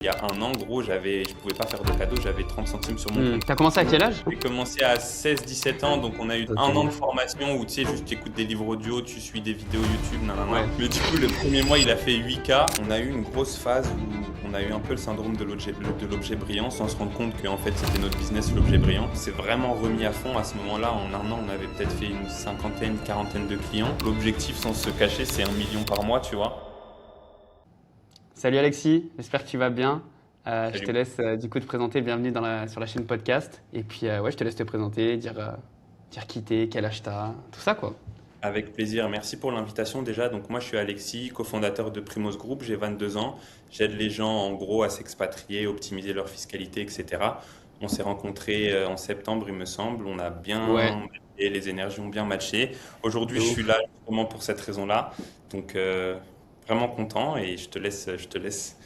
Il y a un an, gros, je pouvais pas faire de cadeaux, j'avais 30 centimes sur mon compte. T'as commencé à quel âge? J'ai commencé à 16-17 ans, donc on a eu Ok. un an de formation où tu sais, juste tu écoutes des livres audio, tu suis des vidéos YouTube, nanana. Ouais. Mais du coup, le premier mois, il a fait 8K. On a eu une grosse phase où on a eu un peu le syndrome de l'objet brillant sans se rendre compte qu'en fait, c'était notre business, l'objet brillant. C'est vraiment remis à fond à ce moment-là. En un an, on avait peut-être fait une cinquantaine, quarantaine de clients. L'objectif, sans se cacher, c'est 1 million par mois, tu vois. Salut Alexis, j'espère que tu vas bien. Je te Salut. laisse du coup te présenter, bienvenue sur la chaîne podcast. Et puis ouais, je te laisse te présenter, dire qui t'es, quel âge t'as, tout ça quoi. Avec plaisir, merci pour l'invitation déjà. Donc moi je suis Alexis, cofondateur de Primos Group, j'ai 22 ans. J'aide les gens en gros à s'expatrier, optimiser leur fiscalité, etc. On s'est rencontrés en septembre il me semble, on a Ouais, bien matché, les énergies ont bien matché. Aujourd'hui de je suis ouf. là justement pour cette raison-là. Donc vraiment content et je te laisse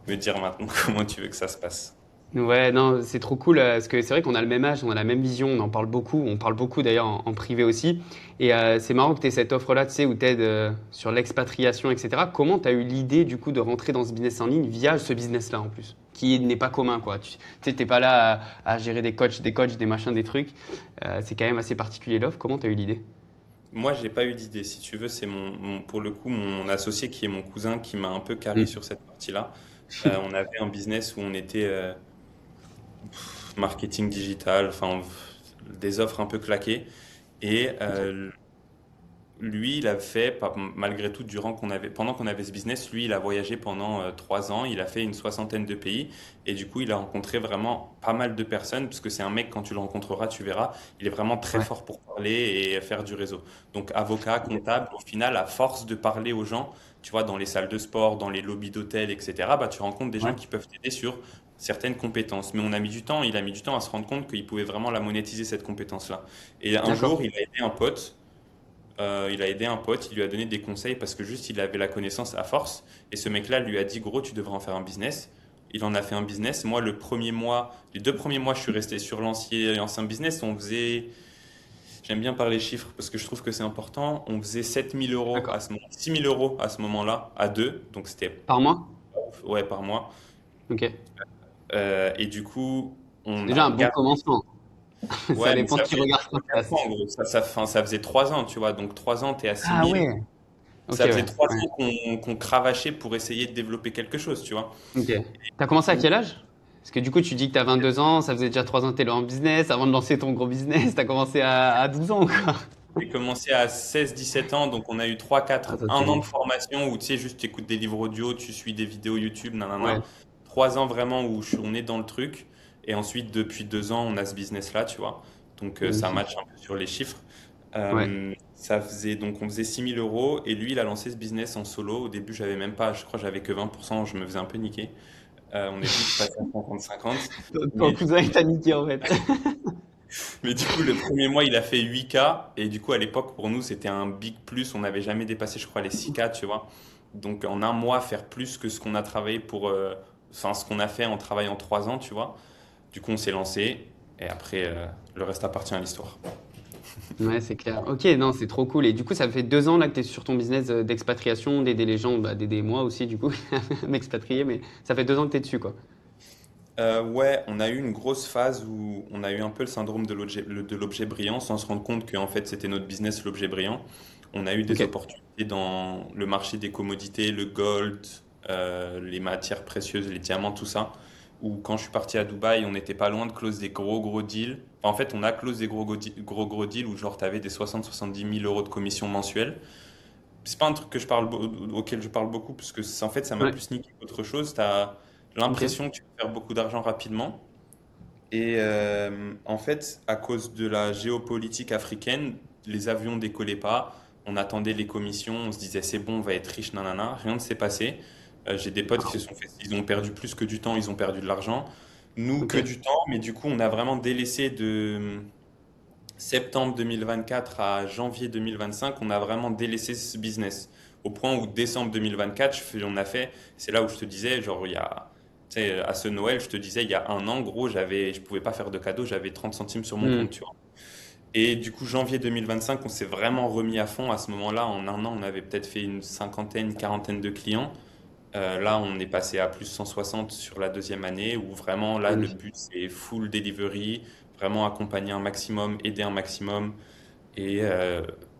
me dire maintenant comment tu veux que ça se passe. Ouais, non, c'est trop cool parce que c'est vrai qu'on a le même âge, on a la même vision, on parle beaucoup d'ailleurs en privé aussi. Et c'est marrant que tu aies cette offre-là, tu sais, où tu aides sur l'expatriation, etc. Comment tu as eu l'idée du coup de rentrer dans ce business en ligne via ce business-là en plus, qui n'est pas commun quoi. Tu sais, t'es pas là à gérer des coachs, des machins, des trucs. C'est quand même assez particulier l'offre. Comment tu as eu l'idée? Moi, j'ai pas eu d'idée. Si tu veux, c'est pour le coup mon associé qui est mon cousin qui m'a un peu carré Mm. sur cette partie-là. On avait un business où on était marketing digital, enfin des offres un peu claquées. Et Ok. lui, il a fait, malgré tout, pendant qu'on avait ce business, lui, il a voyagé pendant 3 ans. Il a fait une soixantaine de pays. Et du coup, il a rencontré vraiment pas mal de personnes, parce que c'est un mec, quand tu le rencontreras, tu verras, il est vraiment très Ouais. fort pour parler et faire du réseau. Donc, avocat, comptable, au final, à force de parler aux gens, tu vois, dans les salles de sport, dans les lobbies d'hôtel, etc., bah, tu rencontres des gens Ouais. qui peuvent t'aider sur certaines compétences. Mais on a mis du temps, il a mis du temps à se rendre compte qu'il pouvait vraiment la monétiser, cette compétence-là. Et un D'accord. jour, il a aidé un pote, il lui a donné des conseils parce que juste il avait la connaissance à force. Et ce mec-là lui a dit, gros, tu devrais en faire un business. Il en a fait un business. Moi, les 2 premiers mois, je suis resté sur l'ancien business. J'aime bien parler chiffres parce que je trouve que c'est important. On faisait 7 000 € D'accord. 6 000 € à ce moment-là, à deux. Donc c'était, Par mois? ouais, par mois. Ok. Et du coup, C'est on déjà a un bon gardé. commencement. Ça Ouais, mais dépend ça qui faisait, regarde ça ce fait 4 podcast. ans, gros. Ça faisait 3 ans, tu vois. Donc 3 ans, t'es à six Ah mille. ouais. Ok, Ça faisait ouais. trois Ouais. ans qu'on cravachait pour essayer de développer quelque chose, tu vois. Ok. T'as commencé à quel âge? Parce que du coup, tu dis que t'as 22 ans, ça faisait déjà 3 ans que t'es là en business. Avant de lancer ton gros business, t'as commencé à 12 ans, quoi. J'ai commencé à 16-17 ans, donc on a eu Ah, un an totalement. de formation où tu sais, juste tu écoutes des livres audio, tu suis des vidéos YouTube, nanana. Ouais. 3 ans vraiment où on est dans le truc. Et ensuite, depuis 2 ans, on a ce business-là, tu vois. Donc ça match Magnifique. un peu sur les chiffres. Ouais. On faisait 6 000 € et lui, il a lancé ce business en solo. Au début, j'avais même pas, je crois que j'avais que 20%, je me faisais un peu niquer. On est vite passé à 50-50. Ton Mais cousin, il t'a niqué, en fait. Mais du coup, le premier mois, il a fait 8K. Et du coup, à l'époque, pour nous, c'était un big plus. On n'avait jamais dépassé, je crois, les 6K, tu vois. Donc, en un mois, faire plus que ce qu'on a travaillé enfin, ce qu'on a fait en travaillant 3 ans, tu vois. Du coup, on s'est lancé. Et après, le reste appartient à l'histoire. Ouais, c'est clair. Ok, non, c'est trop cool. Et du coup, ça fait 2 ans là que t'es sur ton business d'expatriation, d'aider les gens, bah, d'aider moi aussi, du coup, à m'expatrier. Mais ça fait 2 ans que t'es dessus, quoi. Ouais, on a eu une grosse phase où on a eu un peu le syndrome de l'objet brillant sans se rendre compte qu'en fait, c'était notre business, l'objet brillant. On a eu des Ok. opportunités dans le marché des commodités, le gold, les matières précieuses, les diamants, tout ça. Où quand je suis parti à Dubaï, on n'était pas loin de close des gros gros deals. Enfin, en fait, on a close des gros deals où genre tu avais des 60-70 000 € de commission mensuelle. C'est pas un truc auquel je parle beaucoup parce que en fait, ça m'a Ouais. plus niqué qu'autre chose. Tu as Ok. l'impression que tu peux faire beaucoup d'argent rapidement. Et en fait, à cause de la géopolitique africaine, les avions décollaient pas. On attendait les commissions, on se disait c'est bon, on va être riche, nanana. Rien ne s'est passé. J'ai des potes qui se sont fait, ils ont perdu plus que du temps, ils ont perdu de l'argent. Nous, Ok. que du temps, mais du coup, on a vraiment délaissé de septembre 2024 à janvier 2025, on a vraiment délaissé ce business. Au point où décembre 2024, c'est là où je te disais, genre, tu sais, à ce Noël, je te disais, il y a un an, gros, je pouvais pas faire de cadeaux, j'avais 30 centimes sur mon compte, Hmm. tu vois. Et du coup, janvier 2025, on s'est vraiment remis à fond. À ce moment-là, en un an, on avait peut-être fait une cinquantaine, quarantaine de clients. Là, on est passé à plus 160 sur la deuxième année, où vraiment, là, le Magnifique. but, c'est full delivery, vraiment accompagner un maximum, aider un maximum et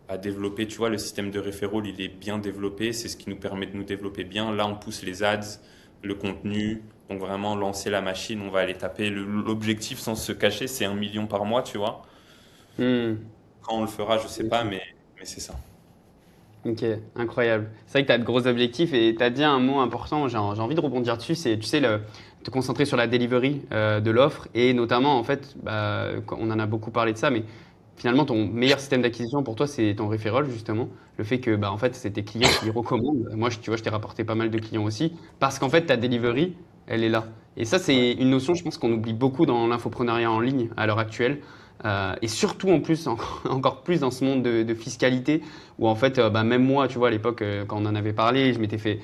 à développer. Tu vois, le système de referral, il est bien développé, c'est ce qui nous permet de nous développer bien. Là, on pousse les ads, le contenu, donc vraiment lancer la machine, on va aller taper. L'objectif, sans se cacher, c'est 1 million par mois, tu vois. Hmm. Quand on le fera, je sais pas, mais c'est ça. Ok, incroyable. C'est vrai que tu as de gros objectifs et tu as dit un mot important, j'ai envie de rebondir dessus, c'est, tu sais, te concentrer sur la delivery de l'offre et notamment, en fait, on en a beaucoup parlé de ça, mais finalement, ton meilleur système d'acquisition pour toi, c'est ton referral, justement. Le fait que, en fait, c'est tes clients qui recommandent. Moi, tu vois, je t'ai rapporté pas mal de clients aussi parce qu'en fait, ta delivery, elle est là. Et ça, Ouais. c'est une notion, je pense qu'on oublie beaucoup dans l'infopreneuriat en ligne à l'heure actuelle. Et surtout, en plus, encore plus dans ce monde de fiscalité où en fait, même moi, tu vois, à l'époque, quand on en avait parlé, je m'étais fait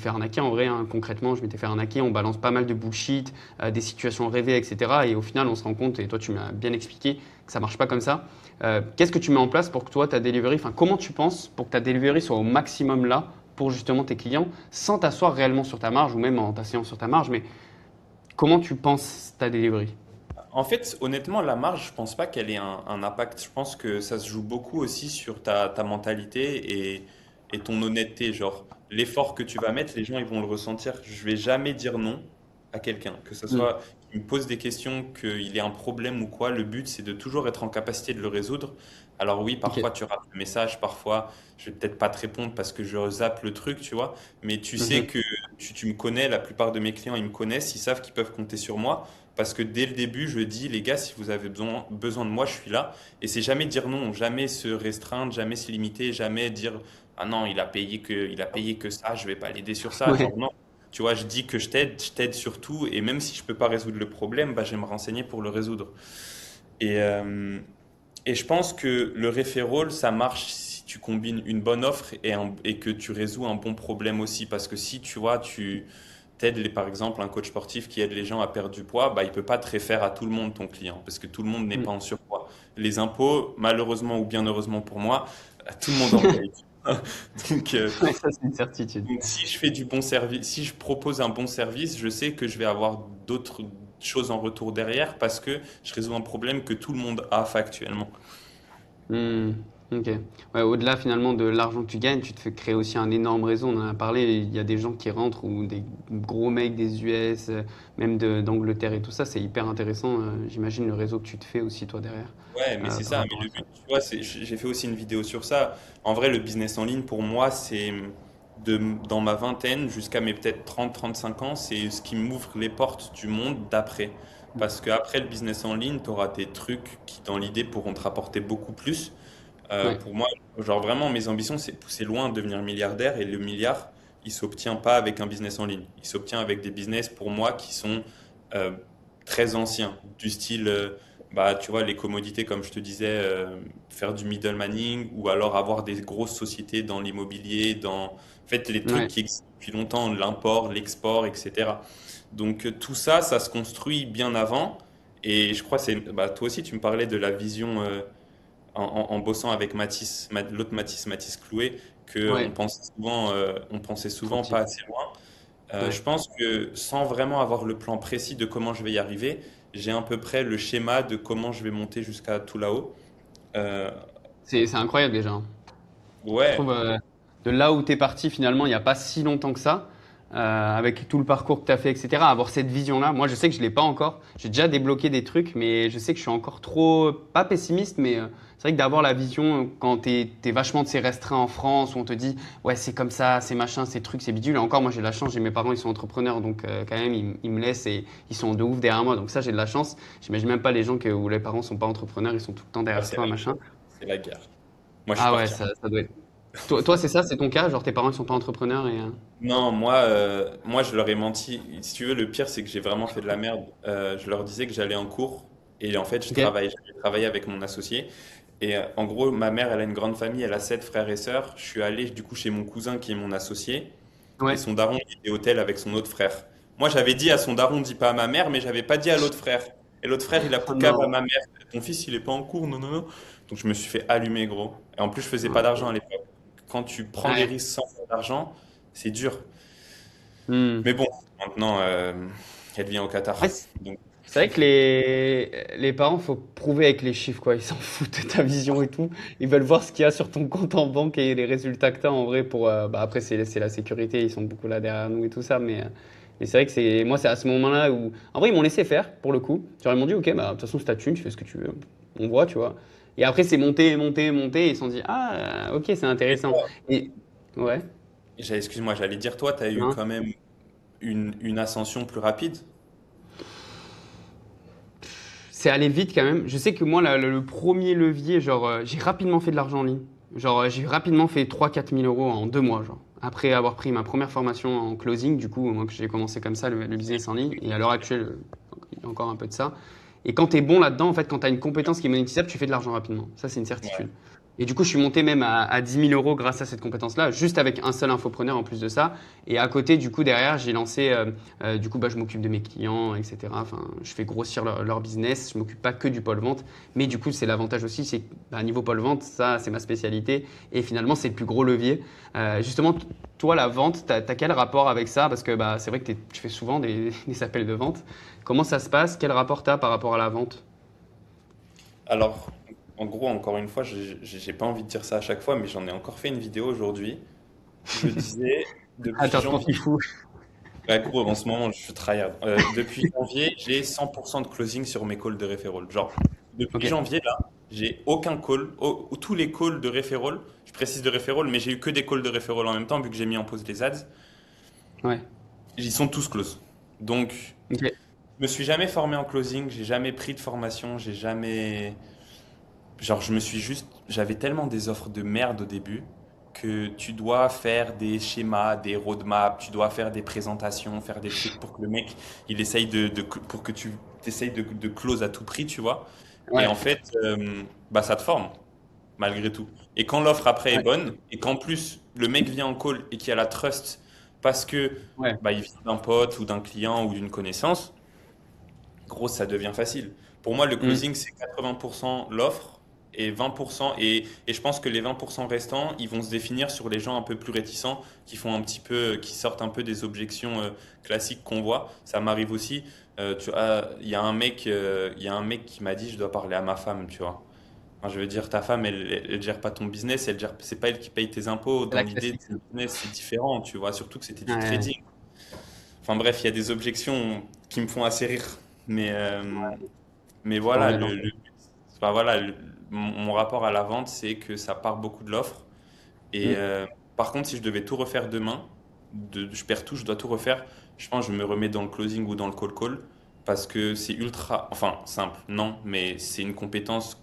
arnaquer en vrai, hein, concrètement, je m'étais fait arnaquer. On balance pas mal de bullshit, des situations rêvées, etc. Et au final, on se rend compte, et toi, tu m'as bien expliqué que ça marche pas comme ça. Qu'est-ce que tu mets en place pour que toi, ta delivery, enfin, comment tu penses pour que ta delivery soit au maximum là pour justement tes clients, sans t'asseoir réellement sur ta marge ou même en t'asseyant sur ta marge, mais comment tu penses ta delivery? En fait, honnêtement, la marge, je pense pas qu'elle ait un impact. Je pense que ça se joue beaucoup aussi sur ta mentalité et ton honnêteté. Genre, l'effort que tu vas mettre, les gens, ils vont le ressentir. Je vais jamais dire non à quelqu'un. Que ce Mm. soit qu'il me pose des questions, qu'il ait un problème ou quoi. Le but, c'est de toujours être en capacité de le résoudre. Alors oui, Ok. parfois tu rates le message, parfois je vais peut-être pas te répondre parce que je zappe le truc, tu vois. Mais tu sais Mhm. que tu me connais, la plupart de mes clients, ils me connaissent, ils savent qu'ils peuvent compter sur moi. Parce que dès le début, je dis, les gars, si vous avez besoin de moi, je suis là. Et c'est jamais dire non, jamais se restreindre, jamais se limiter, jamais dire, ah non, il a payé que ça, je vais pas l'aider sur ça. Ouais. Genre, non. Tu vois, je dis que je t'aide surtout. Et même si je peux pas résoudre le problème, bah, je vais me renseigner pour le résoudre. Et, euh, et je pense que le referral, ça marche si tu combines une bonne offre et que tu résous un bon problème aussi. Parce que si tu vois, tu t'aides par exemple un coach sportif qui aide les gens à perdre du poids, bah, il peut pas te référer à tout le monde, ton client, parce que tout le monde n'est pas Mm. en surpoids. Les impôts, malheureusement ou bien heureusement pour moi, tout le monde en paye. Donc, Ouais, ça, c'est une certitude. donc si je fais du bon service, si je propose un bon service, je sais que je vais avoir d'autres choses en retour derrière parce que je résous un problème que tout le monde a factuellement. Hmm, ok. Ouais, au-delà finalement de l'argent que tu gagnes, tu te fais créer aussi un énorme réseau. On en a parlé, il y a des gens qui rentrent ou des gros mecs des US, même d'Angleterre et tout ça. C'est hyper intéressant. J'imagine le réseau que tu te fais aussi toi derrière Ouais, mais c'est par ça. Mais rapport à le ça. but, tu vois, j'ai fait aussi une vidéo sur ça. En vrai, le business en ligne, pour moi, c'est dans ma vingtaine jusqu'à mes peut-être 30 35 ans, c'est ce qui m'ouvre les portes du monde d'après. Parce qu'après le business en ligne, tu auras des trucs qui, dans l'idée, pourront te rapporter beaucoup plus. Ouais. Pour moi, genre vraiment, mes ambitions, c'est pousser loin, devenir milliardaire. Et le milliard, il s'obtient pas avec un business en ligne. Il s'obtient avec des business, pour moi, qui sont euh, très anciens. Du style, bah, tu vois, les commodités, comme je te disais, faire du middlemaning ou alors avoir des grosses sociétés dans l'immobilier, en fait, les trucs Ouais. qui existent depuis longtemps, l'import, l'export, etc. Donc, tout ça, ça se construit bien avant. Et je crois, bah, toi aussi, tu me parlais de la vision. En bossant avec Mathis, l'autre Mathis, Mathis Clouet, Ouais. on pensait souvent pas Fautif. assez loin. Je Ouais. pense que sans vraiment avoir le plan précis de comment je vais y arriver, j'ai à peu près le schéma de comment je vais monter jusqu'à tout là-haut. Euh, C'est incroyable déjà, hein. Je ouais, trouve de là où tu es parti finalement il n'y a pas si longtemps que ça, avec tout le parcours que tu as fait, etc., avoir cette vision-là. Moi, je sais que je ne l'ai pas encore. J'ai déjà débloqué des trucs, mais je sais que je suis encore trop, pas pessimiste, mais c'est vrai que d'avoir la vision quand tu es, vachement de ces restreints en France, où on te dit, ouais, c'est comme ça, c'est machin, ces trucs, c'est bidule. Et encore, moi, j'ai la chance, j'ai mes parents, ils sont entrepreneurs, donc quand même, ils me laissent et ils sont de ouf derrière moi. Donc ça, j'ai de la chance. J'imagine même pas les gens où les parents sont pas entrepreneurs, ils sont tout le temps ah, derrière toi, machin. c'est la guerre. Moi, je suis Ah ouais, parti. ça doit être. Toi, c'est ça, c'est ton cas? Genre tes parents ils sont pas entrepreneurs et. Non, moi, je leur ai menti. Si tu veux, le pire, c'est que j'ai vraiment fait de la merde. Je leur disais que j'allais en cours et en fait, Ok. je travaillais avec mon associé. Et en gros, ma mère, elle a une grande famille, elle a 7 frères et sœurs. Je suis allé du coup chez mon cousin qui est mon associé et Ouais. son daron il était hôtel avec son autre frère. Moi, j'avais dit à son daron, dis pas à ma mère, mais j'avais pas dit à l'autre frère. Et l'autre frère, il a Oh poucave à non. ma mère. Ton fils, il est pas en cours, non, non, non. Donc je me suis fait allumer, gros. Et en plus, je faisais pas d'argent à Ok. l'époque. Quand tu prends des Ouais. risques sans faire d'argent, c'est dur. Hmm. Mais bon, maintenant, elle vient au Ouais, Qatar. Donc, c'est vrai que les parents, faut prouver avec les chiffres, quoi. Ils s'en foutent de ta vision et tout. Ils veulent voir ce qu'il y a sur ton compte en banque et les résultats que tu as en vrai pour. Bah après, c'est la sécurité, ils sont beaucoup là derrière nous et tout ça. Mais c'est vrai que moi, c'est à ce moment-là où. En vrai, ils m'ont laissé faire, pour le coup. Genre, ils m'ont dit, ok, bah, de toute façon, c'est ta thune, tu fais ce que tu veux. On voit, tu vois. Et après, c'est monté, monté, monté. Et ils se sont dit, ah, ok, c'est et intéressant. toi, Et. Ouais. excuse-moi, j'allais dire, toi, tu as eu Hein. quand même une ascension plus rapide. C'est allé vite quand même. Je sais que moi, le premier levier, genre, j'ai rapidement fait de l'argent en ligne. Genre, j'ai rapidement fait 3 4 000 euros en 2 mois, genre. Après avoir pris ma première formation en closing, du coup, moi, que j'ai commencé comme ça, le business en ligne. Et à l'heure actuelle, il y a encore un peu de ça. Et quand tu es bon là-dedans, en fait, quand tu as une compétence qui est monétisable, tu fais de l'argent rapidement. Ça, c'est une certitude. Ouais. Et du coup, je suis monté même à 10 000 euros grâce à cette compétence-là, juste avec un seul infopreneur en plus de ça. Et à côté, du coup, derrière, j'ai lancé, du coup, bah, je m'occupe de mes clients, etc. Enfin, je fais grossir leur business. Je m'occupe pas que du pôle vente. Mais du coup, c'est l'avantage aussi, c'est que bah, niveau pôle vente, ça, c'est ma spécialité. Et finalement, c'est le plus gros levier. Justement, toi, la vente, tu as quel rapport avec ça? Parce que bah, c'est vrai que tu fais souvent des appels de vente. Comment ça se passe? Quel rapport tu as par rapport à la vente? Alors, en gros, encore une fois, j'ai pas envie de dire ça à chaque fois, mais j'en ai encore fait une vidéo aujourd'hui. Je disais, Ah, depuis t'es un sportif janvier, fou. ouais, gros, en ce moment, je suis tryhard. Depuis janvier, j'ai 100% de closing sur mes calls de referral. Genre, Ok. depuis janvier, là, j'ai aucun call, tous les calls de referral, je précise de referral, mais j'ai eu que des calls de referral en même temps, vu que j'ai mis en pause les ads, Ouais. ils sont tous close. Donc, Ok. je me suis jamais formé en closing, j'ai jamais pris de formation, j'ai jamais. Genre, j'avais tellement des offres de merde au début que tu dois faire des schémas, des roadmaps, tu dois faire des présentations, faire des trucs pour que le mec, il essaye pour que tu essayes de close à tout prix, tu vois. Et en Ouais. fait, bah, ça te forme, malgré tout. Et quand l'offre après est Ouais. bonne, et qu'en plus, le mec vient en call et qu'il y a la trust parce que, Ouais. bah, il vient d'un pote ou d'un client ou d'une connaissance, gros, ça devient facile. Pour moi, le Hmm. closing, c'est 80% l'offre et 20%. Et je pense que les 20% restants, ils vont se définir sur les gens un peu plus réticents, qui font un petit peu, qui sortent un peu des objections classiques qu'on voit. Ça m'arrive aussi. Il y a un mec qui m'a dit, je dois parler à ma femme, tu vois. Enfin, je veux dire, ta femme, elle gère pas ton business, c'est pas elle qui paye tes impôts. C'est Dans la l'idée de classique, ça. ton business, c'est différent, tu vois. Surtout que c'était du Ouais. trading. Enfin bref, il y a des objections qui me font assez rire. Mais, mais Faut pas voilà, remettre dans. enfin, voilà mon rapport à la vente, c'est que ça part beaucoup de l'offre. Et Hmm. par contre, si je devais tout refaire demain, je perds tout, je dois tout refaire, je pense que je me remets dans le closing ou dans le call parce que c'est ultra, enfin simple, non, mais c'est une compétence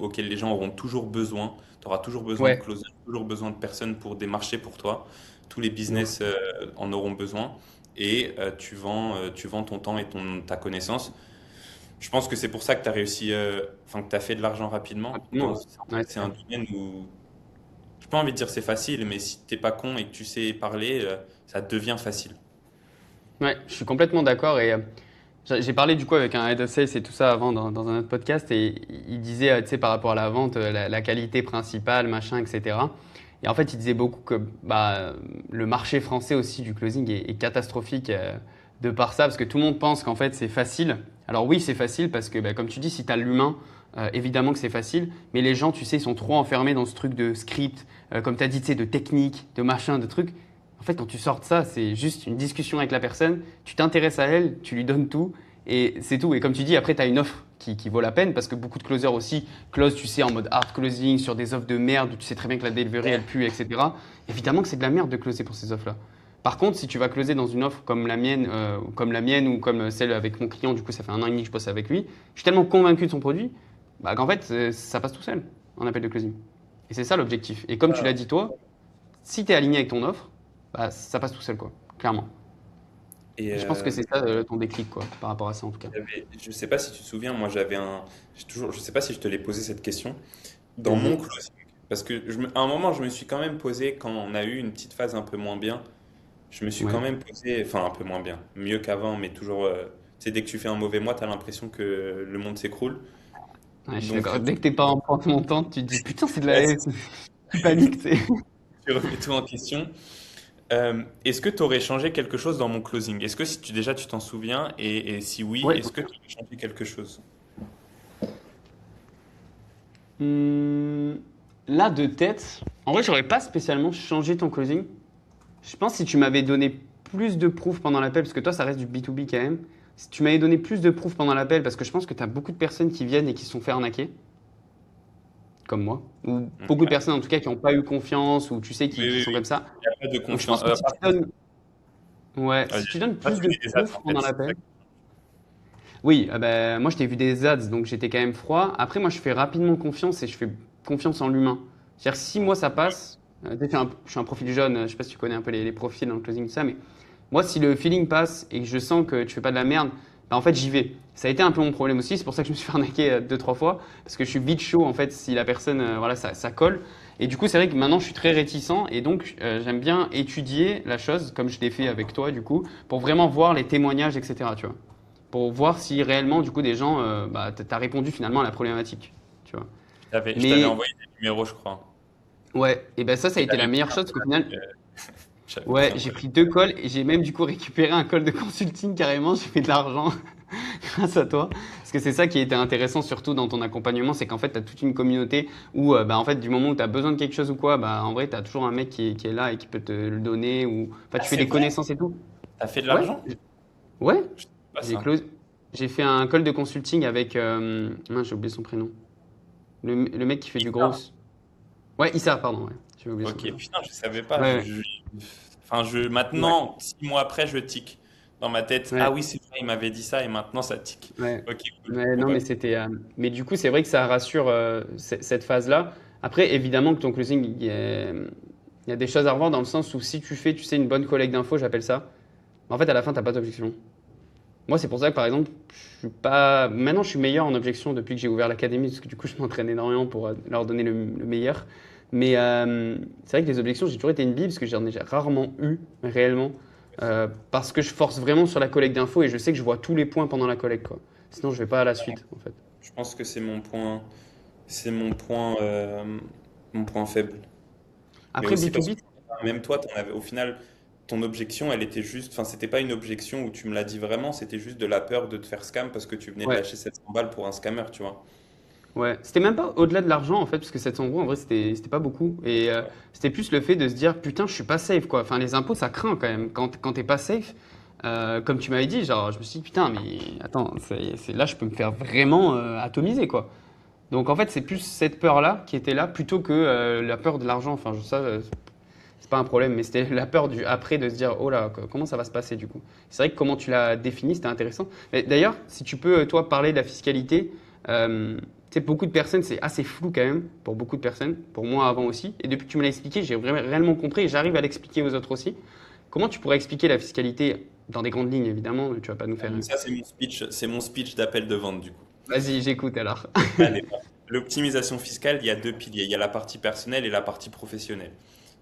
auquel les gens auront toujours besoin. Tu auras toujours besoin de Ouais. closer, toujours besoin de personnes pour démarcher pour toi. Tous les De ouf. business en auront besoin et tu vends ton temps et ta connaissance. Je pense que c'est pour ça que tu as réussi, enfin que tu as fait de l'argent rapidement. Rapidement, ouais. Ouais, c'est C'est ça. un domaine où, j'ai pas envie de dire c'est facile, mais si t'es pas con et que tu sais parler, ça devient facile. Ouais, je suis complètement d'accord. Et j'ai parlé du coup avec un head of sales et tout ça avant dans un autre podcast. Et il disait, tu sais, par rapport à la vente, la qualité principale, machin, etc. Et en fait, il disait beaucoup que bah, le marché français aussi du closing est catastrophique de par ça, parce que tout le monde pense qu'en fait c'est facile. Alors oui, c'est facile parce que, bah, comme tu dis, si tu as l'humain, évidemment que c'est facile, mais les gens, tu sais, ils sont trop enfermés dans ce truc de script, comme tu as dit, tu sais, de technique, de machin, de trucs. En fait, quand tu sors de ça, c'est juste une discussion avec la personne, tu t'intéresses à elle, tu lui donnes tout, et c'est tout. Et comme tu dis, après, tu as une offre qui vaut la peine, parce que beaucoup de closers aussi close, tu sais, en mode hard closing, sur des offres de merde, où tu sais très bien que la delivery, elle pue, etc. Évidemment que c'est de la merde de closer pour ces offres-là. Par contre, si tu vas closer dans une offre comme la mienne ou comme celle avec mon client, du coup, ça fait 1 an et demi que je bosse avec lui, je suis tellement convaincu de son produit, bah, qu'en fait, ça passe tout seul, en appel de closing. Et c'est ça l'objectif. Et comme tu l'as dit toi, si tu es aligné avec ton offre, bah, ça passe tout seul, quoi, clairement. Et Et je pense que c'est ça ton déclic, quoi, par rapport à ça, en tout cas. je sais pas si tu te souviens, moi je sais pas si je te l'ai posé cette question. Dans mon Mhm. closing, parce que à un moment, je me suis quand même posé, quand on a eu une petite phase un peu moins bien, je me suis quand Ouais. même posé, enfin un peu moins bien, mieux qu'avant, mais toujours, tu sais, dès que tu fais un mauvais mois, tu as l'impression que le monde s'écroule. Ouais, je suis Donc, d'accord. Dès que t'es pas en pente montante, tu te dis putain, c'est de ouais, la. Tu paniques, tu sais. tu remets tout en question. Est-ce que tu aurais changé quelque chose dans mon closing? Est-ce que si déjà tu t'en souviens et si oui, Ouais. est-ce que tu aurais changé quelque chose? Hum, Là, de tête, en vrai, j'aurais pas spécialement changé ton closing. Je pense que si tu m'avais donné plus de proof pendant l'appel, parce que toi, ça reste du B2B quand même, si tu m'avais donné plus de proof pendant l'appel, parce que je pense que tu as beaucoup de personnes qui viennent et qui se sont fait arnaquer, comme moi, ou beaucoup de Ouais. personnes en tout cas qui n'ont pas eu confiance, ou tu sais, Oui, qui oui, sont oui. comme ça. Il n'y a pas de Donc je confiance. pense que si tu donnes, ouais, Vas-y. si tu donnes Pas plus de donner des ads proof en fait, pendant c'est ça. l'appel, oui, ben, moi je t'ai vu des ads, donc j'étais quand même froid. Après, moi je fais rapidement confiance et je fais confiance en l'humain. C'est-à-dire, si moi ça passe, je suis un profil jeune, je sais pas si tu connais un peu les profils dans le closing, tout ça, mais moi si le feeling passe et que je sens que tu fais pas de la merde, ben, en fait j'y vais. Ça a été un peu mon problème aussi, c'est pour ça que je me suis fait arnaquer deux, trois fois, parce que je suis vite chaud en fait si la personne, voilà, ça colle. Et du coup, c'est vrai que maintenant je suis très réticent et donc j'aime bien étudier la chose, comme je l'ai fait avec toi du coup, pour vraiment voir les témoignages, etc. Tu vois, pour voir si réellement, du coup, des gens, bah, t'as répondu finalement à la problématique, tu vois. Je t'avais Mais envoyé des numéros, je crois. ouais, et ben ça a Et été la t'avais pris meilleure un chose, parce qu'au final, call. J'avais pris ouais, un j'ai call. pris deux calls et j'ai même du coup récupéré un call de consulting carrément. J'ai fait de l'argent grâce à toi. Parce que c'est ça qui était intéressant surtout dans ton accompagnement, c'est qu'en fait, tu as toute une communauté où, bah, en fait, du moment où tu as besoin de quelque chose ou quoi, bah, en vrai, tu as toujours un mec qui est là et qui peut te le donner. Ou... Enfin, Ah, tu fais c'est des vrai? connaissances et tout. T'as fait de Ouais, l'argent? ouais. Je sais pas J'ai ça. close... J'ai fait un call de consulting avec. Mince, j'ai oublié son prénom. Le mec qui fait du gros. Issa. Ouais, Issa, pardon, ouais. J'ai oublié son Ok, prénom. putain, je savais pas. Ouais, ouais. Enfin, Ouais, maintenant, 6 mois après, je tic dans ma tête. Ah ouais. oui, c'est vrai, il m'avait dit ça et maintenant ça tic. Ouais. Ok, cool. Ouais, Bon non, bah, mais c'était. Mais du coup, c'est vrai que ça rassure cette phase-là. Après, évidemment que ton closing, il y a des choses à revoir dans le sens où si tu fais, tu sais, une bonne collecte d'infos, j'appelle ça. En fait, à la fin, t'as pas d'objection. Moi, c'est pour ça que, par exemple, je suis pas. Maintenant, je suis meilleur en objection depuis que j'ai ouvert l'académie, parce que du coup, je m'entraîne énormément pour leur donner le meilleur. Mais c'est vrai que les objections, j'ai toujours été une bible, parce que j'en ai rarement eu réellement. Parce que je force vraiment sur la collecte d'infos et je sais que je vois tous les points pendant la collecte, quoi. Sinon, je vais pas à la suite, en fait. je pense que c'est mon point faible. Mais Après, aussi parce B2B, que même toi, au final, ton objection, elle était juste, enfin, c'était pas une objection où tu me l'as dit vraiment, c'était juste de la peur de te faire scam parce que tu venais de ouais, lâcher 700 balles pour un scammer, tu vois. ouais. C'était même pas au-delà de l'argent, en fait, parce que 700 euros, en vrai, c'était pas beaucoup. Et Ouais. c'était plus le fait de se dire, putain, je suis pas safe, quoi. Enfin, les impôts, ça craint quand même. Quand t'es pas safe, comme tu m'avais dit, genre, je me suis dit, putain, mais attends, là, je peux me faire vraiment atomiser, quoi. Donc, en fait, c'est plus cette peur-là qui était là, plutôt que la peur de l'argent. Enfin, ça, c'est pas un problème, mais c'était la peur du après de se dire, oh là, comment ça va se passer, du coup. C'est vrai que comment tu l'as défini, c'était intéressant. Mais d'ailleurs, si tu peux, toi, parler de la fiscalité, tu sais, beaucoup de personnes, c'est assez flou quand même, pour beaucoup de personnes, pour moi avant aussi. Et depuis que tu me l'as expliqué, j'ai vraiment réellement compris et j'arrive à l'expliquer aux autres aussi. Comment tu pourrais expliquer la fiscalité dans des grandes lignes, évidemment, tu vas pas nous faire. Donc ça, c'est mon speech d'appel de vente, du coup. Vas-y, j'écoute alors. Allez, l'optimisation fiscale, il y a deux piliers. Il y a la partie personnelle et la partie professionnelle.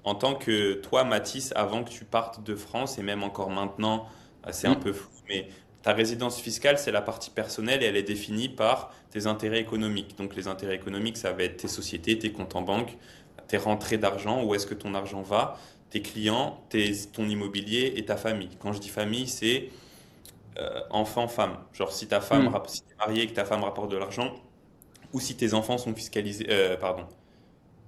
En tant que toi, Mathis, avant que tu partes de France, et même encore maintenant, c'est un Hmm. peu flou, mais ta résidence fiscale, c'est la partie personnelle et elle est définie par tes intérêts économiques. Donc les intérêts économiques, ça va être tes sociétés, tes comptes en banque, tes rentrées d'argent, où est-ce que ton argent va, tes clients, ton immobilier et ta famille. Quand je dis famille, c'est enfant-femme. Genre si Hmm. si t'es marié et que ta femme rapporte de l'argent, ou si tes enfants sont fiscalisés, pardon,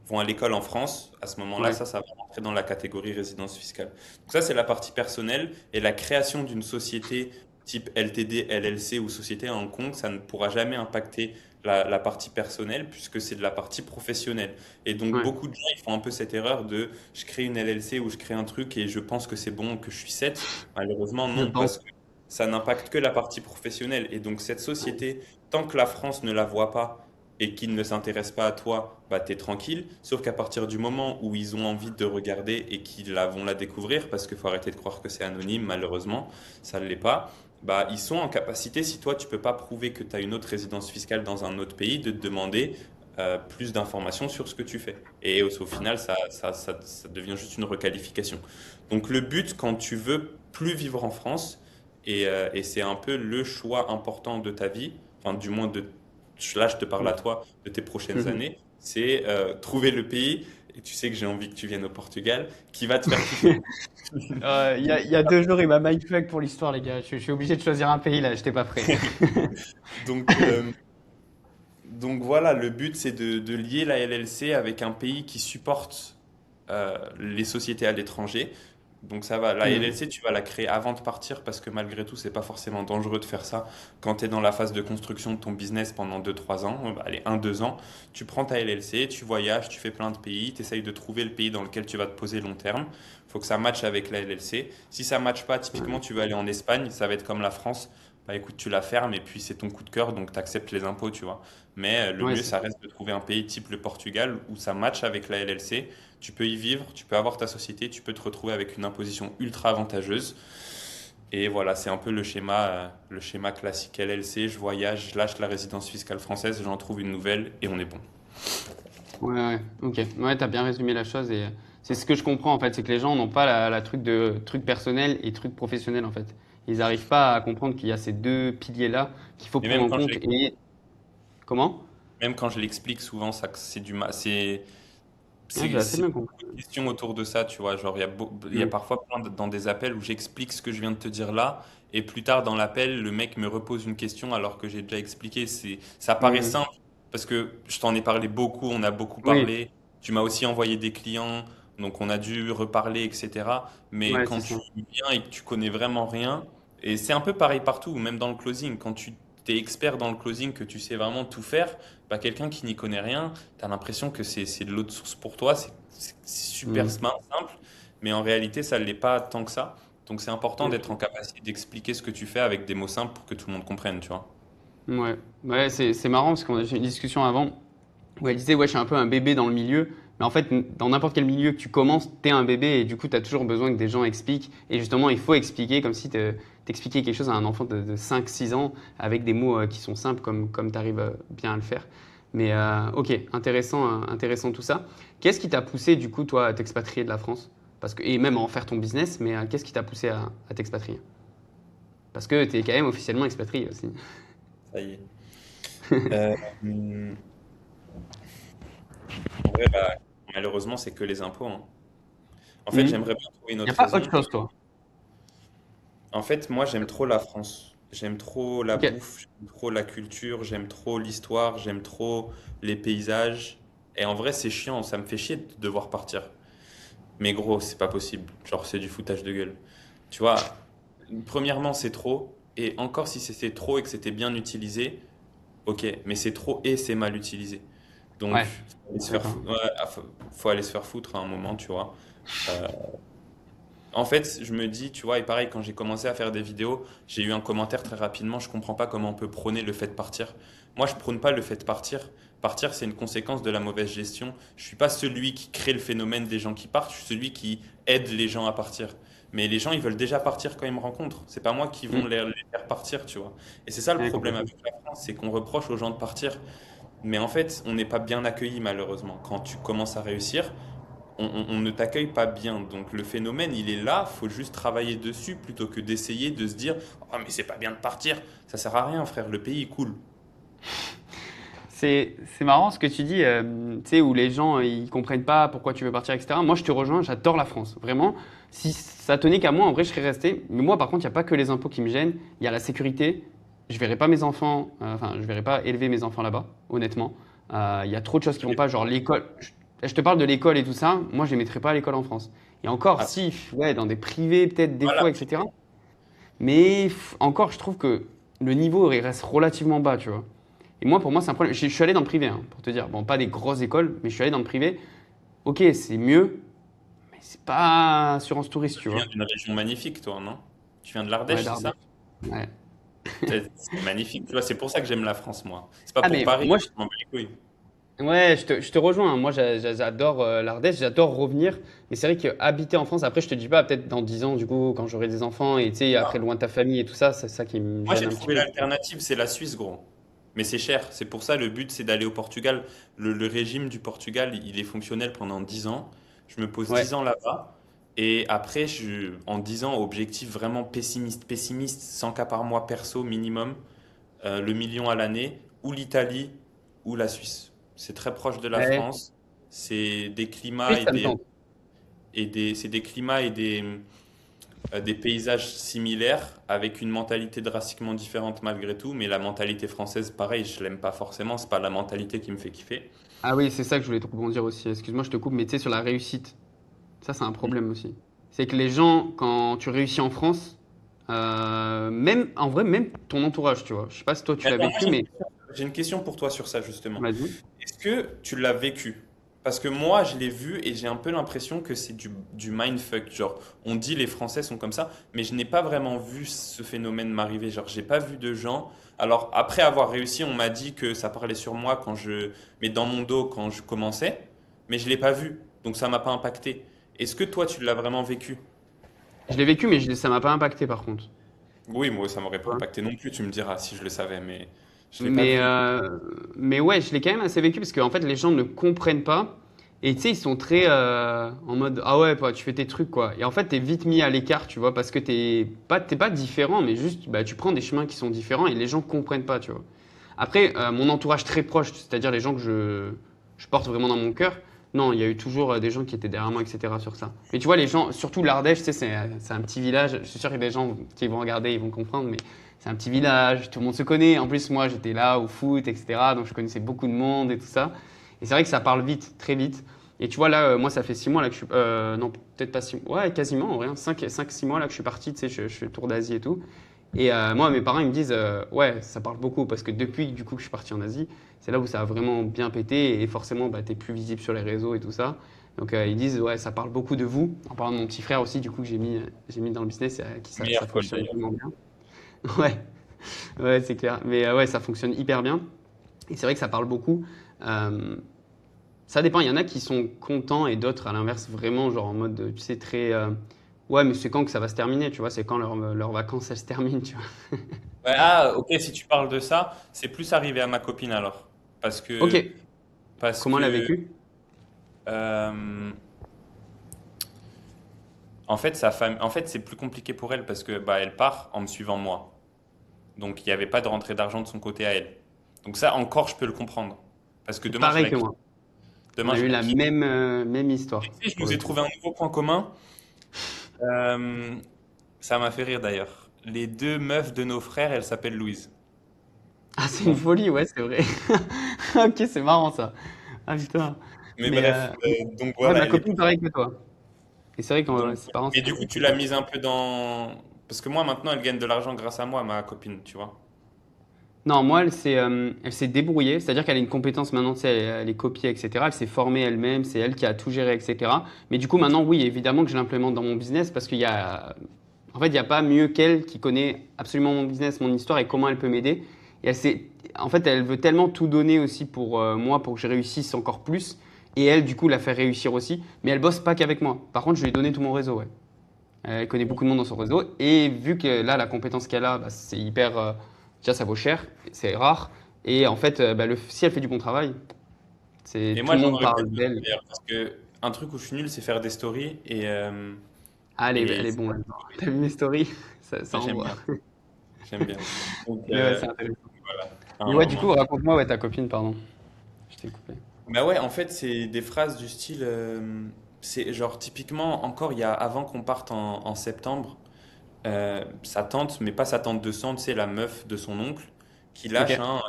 vont à l'école en France, à ce moment-là, Ouais. ça va rentrer dans la catégorie résidence fiscale. Donc ça, c'est la partie personnelle et la création d'une société type LTD, LLC ou société à Hong Kong, ça ne pourra jamais impacter la partie personnelle puisque c'est de la partie professionnelle. Et donc Ouais. beaucoup de gens, ils font un peu cette erreur de je crée une LLC ou je crée un truc et je pense que c'est bon, que je suis set. Malheureusement, Je non, parce pense. que ça n'impacte que la partie professionnelle. Et donc cette société, tant que la France ne la voit pas, et qu'ils ne s'intéressent pas à toi, bah t'es tranquille. Sauf qu'à partir du moment où ils ont envie de regarder et qu'ils vont la découvrir, parce qu'il faut arrêter de croire que c'est anonyme, malheureusement, ça ne l'est pas, bah ils sont en capacité, si toi tu peux pas prouver que tu as une autre résidence fiscale dans un autre pays, de te demander plus d'informations sur ce que tu fais. Et au final, ça devient juste une requalification. Donc le but, quand tu veux plus vivre en France, et c'est un peu le choix important de ta vie, enfin du moins là je te parle à toi de tes prochaines Mhm. années, c'est trouver le pays et tu sais que j'ai envie que tu viennes au Portugal, qui va te faire kiffer. Il y a 2 jours, il m'a mindfuck pour l'histoire, les gars. Je suis obligé de choisir un pays là, j'étais pas prêt. Donc, euh, donc voilà, le but c'est de lier la LLC avec un pays qui supporte les sociétés à l'étranger. Donc ça va, la Hmm. LLC, tu vas la créer avant de partir parce que malgré tout, c'est pas forcément dangereux de faire ça quand tu es dans la phase de construction de ton business pendant 2 3 ans, allez, 1 2 ans. Tu prends ta LLC, tu voyages, tu fais plein de pays, tu essayes de trouver le pays dans lequel tu vas te poser long terme. Il faut que ça matche avec la LLC. Si ça matche pas, typiquement, tu veux aller en Espagne, ça va être comme la France. Bah écoute, tu la fermes et puis c'est ton coup de cœur, donc tu acceptes les impôts, tu vois. Mais le Ouais, mieux, c'est ça reste de trouver un pays type le Portugal où ça matche avec la LLC. Tu peux y vivre, tu peux avoir ta société, tu peux te retrouver avec une imposition ultra avantageuse. Et voilà, c'est un peu le schéma classique LLC. Je voyage, je lâche la résidence fiscale française, j'en trouve une nouvelle et on est bon. ouais, ouais, ok. Ouais, t'as bien résumé la chose et c'est ce que je comprends en fait, c'est que les gens n'ont pas la truc personnel et truc professionnel en fait. Ils n'arrivent pas à comprendre qu'il y a ces deux piliers-là qu'il faut Et prendre en compte. Et comment? même quand je l'explique souvent, ça, c'est du ma- Ouais, j'ai assez c'est bien beaucoup compris. de questions autour de ça, tu vois. Genre, il y a Mm. parfois dans des appels où j'explique ce que je viens de te dire là, et plus tard dans l'appel, le mec me repose une question alors que j'ai déjà expliqué. Ça paraît Mm. simple parce que je t'en ai parlé beaucoup, on a beaucoup Oui, parlé. Tu m'as aussi envoyé des clients, donc on a dû reparler, etc. Mais ouais, c'est quand ça. tu viens et que tu connais vraiment rien, et c'est un peu pareil partout, même dans le closing, quand tu es expert dans le closing, que tu sais vraiment tout faire, bah, quelqu'un qui n'y connaît rien, tu as l'impression que c'est de l'eau de source pour toi, c'est super Mm. simple, mais en réalité, ça ne l'est pas tant que ça. Donc c'est important d'être en Ok. capacité d'expliquer ce que tu fais avec des mots simples pour que tout le monde comprenne, tu vois. Ouais, ouais, c'est marrant parce qu'on a eu une discussion avant où elle disait, ouais, je suis un peu un bébé dans le milieu, mais en fait, dans n'importe quel milieu que tu commences, t'es un bébé et du coup, t'as toujours besoin que des gens expliquent. Et justement, il faut expliquer comme si t'expliquais quelque chose à un enfant de 5 6 ans avec des mots qui sont simples comme t'arrives bien à le faire. Mais ok, intéressant, intéressant tout ça. Qu'est-ce qui t'a poussé du coup, toi, à t'expatrier de la France? Parce que, et même à en faire ton business, mais qu'est-ce qui t'a poussé à t'expatrier? Parce que t'es quand même officiellement expatrié aussi. Ça y est. Euh, hum, En vrai, bah, malheureusement, c'est que les impôts, hein. En fait, Il j'aimerais bien trouver une n'y a autre pas raison. autre chose, toi. En fait, moi, j'aime trop la France. J'aime trop la Ok. bouffe, j'aime trop la culture, j'aime trop l'histoire, j'aime trop les paysages. Et en vrai, c'est chiant, ça me fait chier de devoir partir. Mais gros, c'est pas possible. Genre, c'est du foutage de gueule. Tu vois, premièrement, c'est trop. Et encore, si c'était trop et que c'était bien utilisé, ok. Mais c'est trop et c'est mal utilisé. Donc, Ouais, faut aller se faire d'accord. foutre, ouais, faut aller se faire foutre à un moment, tu vois. Euh, En fait, je me dis, tu vois, et pareil, quand j'ai commencé à faire des vidéos, j'ai eu un commentaire très rapidement, je comprends pas comment on peut prôner le fait de partir. Moi, je prône pas le fait de partir. Partir, c'est une conséquence de la mauvaise gestion. Je suis pas celui qui crée le phénomène des gens qui partent, je suis celui qui aide les gens à partir. Mais les gens, ils veulent déjà partir quand ils me rencontrent. C'est pas moi qui vont Mm. les faire partir, tu vois. Et c'est ça le Ouais, problème complètement. avec la France, c'est qu'on reproche aux gens de partir. Mais en fait, on n'est pas bien accueilli malheureusement. Quand tu commences à réussir, on ne t'accueille pas bien. Donc le phénomène, il est là, faut juste travailler dessus plutôt que d'essayer de se dire oh mais c'est pas bien de partir. Ça sert à rien, frère, le pays est cool. C'est marrant ce que tu dis, tu sais, où les gens ils comprennent pas pourquoi tu veux partir, etc. Moi, je te rejoins, j'adore la France. Vraiment, si ça tenait qu'à moi, en vrai, je serais resté. Mais moi, par contre, il n'y a pas que les impôts qui me gênent. Il y a la sécurité. Je verrai pas mes enfants, enfin, je verrai pas élever mes enfants là-bas, honnêtement. Il y a trop de choses qui vont pas, genre l'école. Je te parle de l'école et tout ça. Moi, je les mettrais pas à l'école en France. Et encore, Après, si, ouais, dans des privés, peut-être des voilà. fois, etc. Mais encore, je trouve que le niveau il reste relativement bas, tu vois. Et moi, pour moi, c'est un problème. Je suis allé dans le privé, hein, pour te dire. Bon, pas des grosses écoles, mais je suis allé dans le privé. Ok, c'est mieux, mais c'est pas assurance touriste, tu Tu viens vois. d'une région magnifique, toi, non? Tu viens de Ouais, l'Ardèche, c'est ça? d'Ardèche. Ouais. C'est magnifique, tu vois, c'est pour ça que j'aime la France, moi. C'est pas Ah, pour mais Paris, moi, je m'en bats les couilles. ouais, je te rejoins, hein. Moi, j'adore l'Ardèche, j'adore revenir. Mais c'est vrai qu'habiter en France, après, je te dis pas, peut-être dans 10 ans, du coup, quand j'aurai des enfants et tu sais, après, loin de ta famille et tout ça, c'est ça qui me Moi, gêne j'ai un petit trouvé peu. l'alternative, c'est la Suisse, gros. Mais c'est cher. C'est pour ça le but, c'est d'aller au Portugal. Le régime du Portugal, il est fonctionnel pendant 10 ans. Je me pose Ouais. 10 ans là-bas. Et après, en 10 ans, objectif vraiment pessimiste, 100 cas par mois perso minimum, le million à l'année, ou l'Italie, ou la Suisse. C'est très proche de la Ouais. France. c'est des climats Oui, ça me tente. c'est des climats et des paysages similaires avec une mentalité drastiquement différente malgré tout. Mais la mentalité française, pareil, je l'aime pas forcément. C'est pas la mentalité qui me fait kiffer. Ah oui, c'est ça que je voulais te rebondir aussi. Excuse-moi, je te coupe, mais tu sais, sur la réussite, ça, c'est un problème aussi. C'est que les gens, quand tu réussis en France, même, en vrai, même ton entourage, tu vois. Je sais pas si toi tu Mais l'as attends, vécu, mais j'ai une question pour toi sur ça justement. vas-y. Est-ce que tu l'as vécu? Parce que moi, je l'ai vu et j'ai un peu l'impression que c'est du mindfuck. Genre, on dit les Français sont comme ça, mais je n'ai pas vraiment vu ce phénomène m'arriver. Genre, j'ai pas vu de gens. Alors, après avoir réussi, on m'a dit que ça parlait sur moi mais dans mon dos quand je commençais, mais je l'ai pas vu. Donc, ça m'a pas impacté. Est-ce que toi, tu l'as vraiment vécu? Je l'ai vécu, mais ça m'a pas impacté par contre. Oui, moi, ça m'aurait Tu pas vois. impacté non plus, tu me diras si je le savais, mais je l'ai pas Mais, vu. ouais, je l'ai quand même assez vécu parce qu'en fait, les gens ne comprennent pas. Et tu sais, ils sont très en mode ah ouais, bah, tu fais tes trucs quoi. Et en fait, t'es vite mis à l'écart, tu vois, parce que t'es pas différent, mais juste bah, tu prends des chemins qui sont différents et les gens comprennent pas, tu vois. Après, mon entourage très proche, c'est-à-dire les gens que je porte vraiment dans mon cœur, non, il y a eu toujours des gens qui étaient derrière moi, etc. sur ça. Mais tu vois, les gens, surtout l'Ardèche, tu sais, c'est un petit village. Je suis sûr que des gens qui vont regarder, ils vont comprendre, mais c'est un petit village, tout le monde se connaît. En plus, moi, j'étais là au foot, etc. Donc, je connaissais beaucoup de monde et tout ça. Et c'est vrai que ça parle vite, très vite. Et tu vois, là, moi, ça fait 6 mois là, que je suis. Non, peut-être pas 6 mois. Ouais, quasiment, en vrai. 5-6 mois là, que je suis parti. Tu sais, je fais le tour d'Asie et tout. Et moi, mes parents, ils me disent ouais, ça parle beaucoup. Parce que depuis du coup, que je suis parti en Asie, c'est là où ça a vraiment bien pété. Et forcément, bah, tu es plus visible sur les réseaux et tout ça. Donc, ils disent ouais, ça parle beaucoup de vous. En parlant de mon petit frère aussi, du coup, que j'ai mis dans le business, qui ça Meilleur call fonctionne d'ailleurs. vraiment bien. Ouais, ouais, c'est clair. Mais ouais, ça fonctionne hyper bien. Et c'est vrai que ça parle beaucoup. Euh, Ça dépend, il y en a qui sont contents et d'autres à l'inverse, vraiment, genre en mode, tu sais, très. Ouais, mais c'est quand que ça va se terminer, tu vois, c'est quand leurs vacances elles se terminent, tu vois. Ouais, ah, ok, si tu parles de ça, c'est plus arrivé à ma copine alors. Parce Ok, que, parce comment elle a que, vécu? euh, en fait, c'est plus compliqué pour elle parce que, bah, elle part en me suivant moi. Donc, il n'y avait pas de rentrée d'argent de son côté à elle. Donc ça, encore, je peux le comprendre. Parce que demain, je Pareil la que quitte. moi. On Demain, a je eu la la quitte. même Et histoire, tu sais, je pour nous le ai coup. trouvé un nouveau point commun. Euh, Ça m'a fait rire d'ailleurs. Les deux meufs de nos frères, elles s'appellent Louise. Ah, c'est une Bon. folie, ouais, c'est vrai. Ok, c'est marrant ça. Ah putain. Mais Mais bref, donc ouais, voilà, ma elle est. copine, pareil que toi. Et c'est vrai que Donc, ses parents, mais c'est du un coup, peu tu plus l'as compliqué. mise un peu dans. Parce que moi, maintenant, elle gagne de l'argent grâce à moi, ma copine, tu vois. Non, moi, elle s'est débrouillée, c'est-à-dire qu'elle a une compétence maintenant, tu sais, elle est copiée, etc. Elle s'est formée elle-même, c'est elle qui a tout géré, etc. Mais du coup, maintenant, oui, évidemment que je l'implémente dans mon business parce qu'il y a, en fait, il n'y a pas mieux qu'elle qui connaît absolument mon business, mon histoire et comment elle peut m'aider. Et en fait, elle veut tellement tout donner aussi pour moi, pour que je réussisse encore plus. Et elle, du coup, la faire réussir aussi. Mais elle bosse pas qu'avec moi. Par contre, je lui ai donné tout mon réseau, ouais. Elle connaît beaucoup de monde dans son réseau. Et vu que là, la compétence qu'elle a, bah, c'est hyper. Déjà, ça vaut cher, c'est rare. Et en fait, bah, si elle fait du bon travail, Et tout moi, le j'en monde aurais parle peut-être besoin d'elle. d'ailleurs, parce que un truc où je suis nul, c'est faire des stories. Ah, elle Et est bonne là-dedans. T'as vu mes stories? Ça ouais, j'aime envoie. bien. J'aime bien. Donc, Mais ouais, c'est intéressant. voilà, Mais un ouais, du moment. coup, raconte-moi, ouais, ta copine, pardon. Je t'ai coupé. Bah ouais, en fait, c'est des phrases du style. C'est genre, typiquement, encore il y a, avant qu'on parte en septembre, sa tante, mais pas sa tante de sang, tu sais, la meuf de son oncle, qui lâche Ok. un.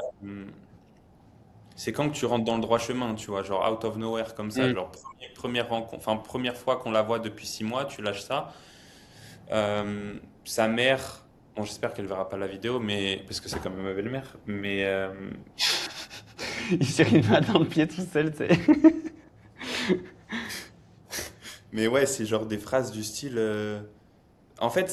C'est quand que tu rentres dans le droit chemin, tu vois, genre out of nowhere comme ça, Hmm. genre première rencontre, enfin première fois qu'on la voit depuis 6 mois, tu lâches ça. Sa mère, bon j'espère qu'elle verra pas la vidéo, mais parce que c'est quand même ma belle-mère, Il s'est mis une main dans le pied tout seul, tu sais. mais ouais, c'est genre des phrases du style. En fait,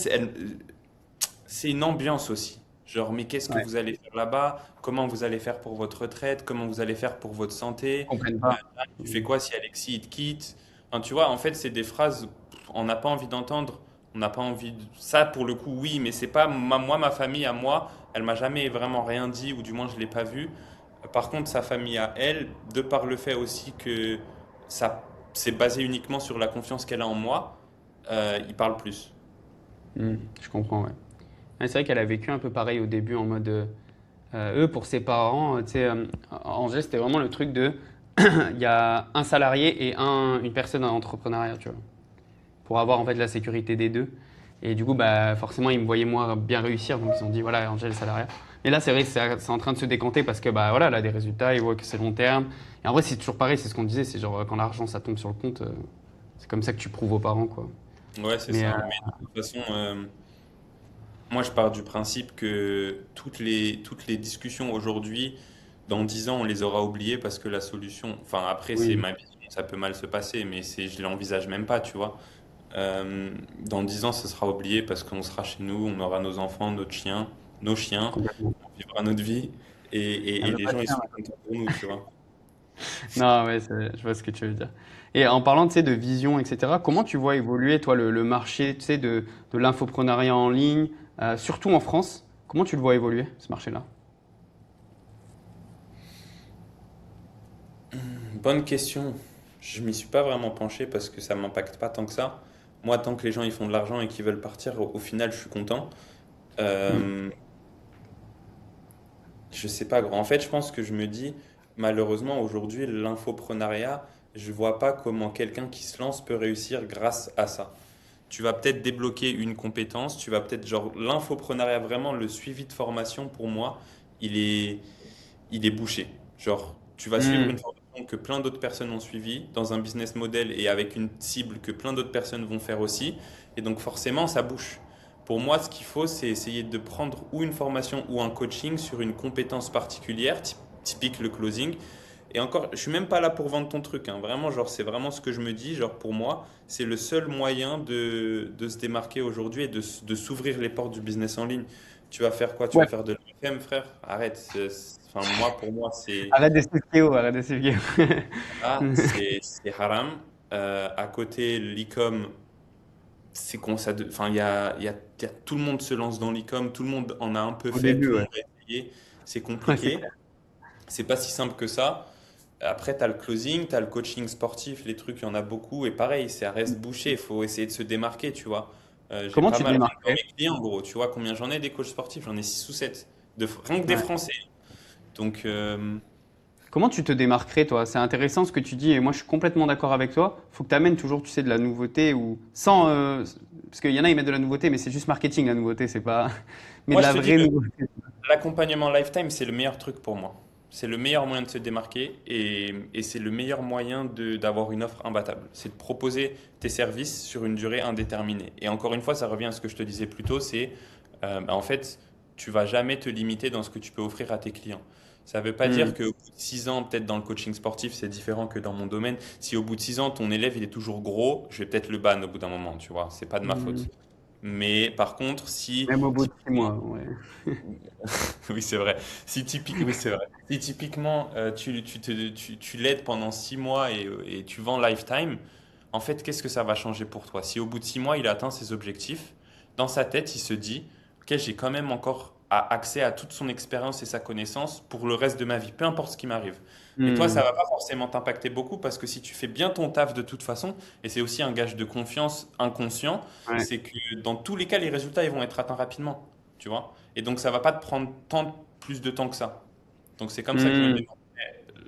c'est une ambiance aussi. Genre, mais qu'est-ce que Ouais, vous allez faire là-bas? Comment vous allez faire pour votre retraite? Comment vous allez faire pour votre ils santé? comprennent pas. Tu fais quoi si Alexis il te quitte? Enfin, tu vois, en fait, c'est des phrases on n'a pas envie d'entendre. On n'a pas envie de... Ça, pour le coup, oui, mais c'est pas moi, ma famille à moi, elle m'a jamais vraiment rien dit, ou du moins je l'ai pas vu. Par contre, sa famille à elle, de par le fait aussi que ça c'est basé uniquement sur la confiance qu'elle a en moi, il parle plus. Je comprends, ouais. Ouais, c'est vrai qu'elle a vécu un peu pareil au début en mode eux pour ses parents, tu sais, Angers c'était vraiment le truc de il y a un salarié et une personne en entrepreneuriat, tu vois, pour avoir en fait la sécurité des deux. Et du coup, bah, forcément, ils me voyaient moi bien réussir, donc ils ont dit voilà, Angèle salariat. Et là, c'est vrai que c'est en train de se décanter parce que bah voilà, elle a des résultats, ils voient que c'est long terme. Et en vrai, c'est toujours pareil, c'est ce qu'on disait, c'est genre quand l'argent ça tombe sur le compte, c'est comme ça que tu prouves aux parents, quoi. Ouais, c'est Mais ça. Mais de toute façon, moi, je pars du principe que toutes les discussions aujourd'hui, dans 10 ans, on les aura oubliées parce que la solution, enfin, après, c'est oui, ma vision, ça peut mal se passer, mais je l'envisage même pas, tu vois. Dans 10 ans, ce sera oublié parce qu'on sera chez nous, on aura nos enfants, nos chiens, complètement. on vivra notre vie Elle et veut les pas de gens, ils chien, seront contents pour nous, tu vois. non, ouais, je vois ce que tu veux dire. Et en parlant, tu sais, de vision, etc., comment tu vois évoluer, toi, le marché, tu sais, de l'infopreneuriat en ligne, surtout en France? Comment tu le vois évoluer, ce marché-là? Bonne question. Je m'y suis pas vraiment penché parce que ça m'impacte pas tant que ça. Moi, tant que les gens ils font de l'argent et qu'ils veulent partir, au final, je suis content. Hmm. Euh, je sais pas, gros. En fait, je pense que je me dis, malheureusement, aujourd'hui, l'infoprenariat, je vois pas comment quelqu'un qui se lance peut réussir grâce à ça. Tu vas peut-être débloquer une compétence, tu vas peut-être, genre, l'infoprenariat, vraiment, le suivi de formation, pour moi, il est, il est bouché. Genre, tu vas suivre Hmm. une formation que plein d'autres personnes ont suivie dans un business model et avec une cible que plein d'autres personnes vont faire aussi. Et donc, forcément, ça bouche. Pour moi, ce qu'il faut, c'est essayer de prendre ou une formation ou un coaching sur une compétence particulière, typique le closing. Et encore, je suis même pas là pour vendre ton truc, hein. Vraiment, genre, c'est vraiment ce que je me dis. Genre, pour moi, c'est le seul moyen de se démarquer aujourd'hui et de s'ouvrir les portes du business en ligne. Tu vas faire quoi? Tu vas Ouais. faire de l'EFM, frère? Arrête. Enfin, moi, pour moi, c'est Arrête de suivre Théo, arrête de suivre ah, Théo. c'est haram. À côté, l'e-com, c'est qu'on ça. Enfin, tout le monde se lance dans l'e-com, tout le monde en a un peu Au fait, début, tout le ouais. monde a essayé. C'est Ouais, c'est compliqué. clair. C'est pas si simple que ça. Après, tu as le closing, tu as le coaching sportif, les trucs, il y en a beaucoup. Et pareil, ça reste bouché. Il faut essayer de se démarquer, tu vois. J'ai Comment pas tu te mal, rien que dans démarquerais? mes clients, gros. Tu vois combien j'en ai des coachs sportifs? J'en ai 6 ou 7. Rien que des Ouais. Français. Donc, Comment tu te démarquerais, toi? C'est intéressant ce que tu dis, et moi je suis complètement d'accord avec toi. Faut que tu amènes toujours, tu sais, de la nouveauté ou sans, parce qu'il y en a ils mettent de la nouveauté, mais c'est juste marketing la nouveauté, c'est pas, mais de moi, je la te dis, vraie nouveauté. l'accompagnement lifetime, c'est le meilleur truc pour moi. C'est le meilleur moyen de se démarquer et c'est le meilleur moyen d'avoir une offre imbattable. C'est de proposer tes services sur une durée indéterminée. Et encore une fois, ça revient à ce que je te disais plus tôt, c'est en fait, tu vas jamais te limiter dans ce que tu peux offrir à tes clients. Ça ne veut pas dire Hmm. qu'au bout de 6 ans, peut-être dans le coaching sportif, c'est différent que dans mon domaine. Si au bout de 6 ans, ton élève il est toujours gros, je vais peut-être le ban au bout d'un moment, tu vois. C'est pas de ma Hmm. faute. Mais par contre, si Même au bout de six typiquement, mois, ouais. oui, c'est vrai. Oui, c'est vrai. Si typiquement tu l'aides pendant 6 mois et tu vends lifetime, en fait, qu'est-ce que ça va changer pour toi? Si au bout de 6 mois, il a atteint ses objectifs, dans sa tête, il se dit, OK, j'ai quand même encore accès à toute son expérience et sa connaissance pour le reste de ma vie, peu importe ce qui m'arrive. Et toi, ça Hmm. va pas forcément t'impacter beaucoup parce que si tu fais bien ton taf de toute façon, et c'est aussi un gage de confiance inconscient, Ouais. c'est que dans tous les cas, les résultats, ils vont être atteints rapidement, tu vois? Et donc, ça va pas te prendre tant plus de temps que ça. Donc, c'est comme ça que je me Hmm. démarque.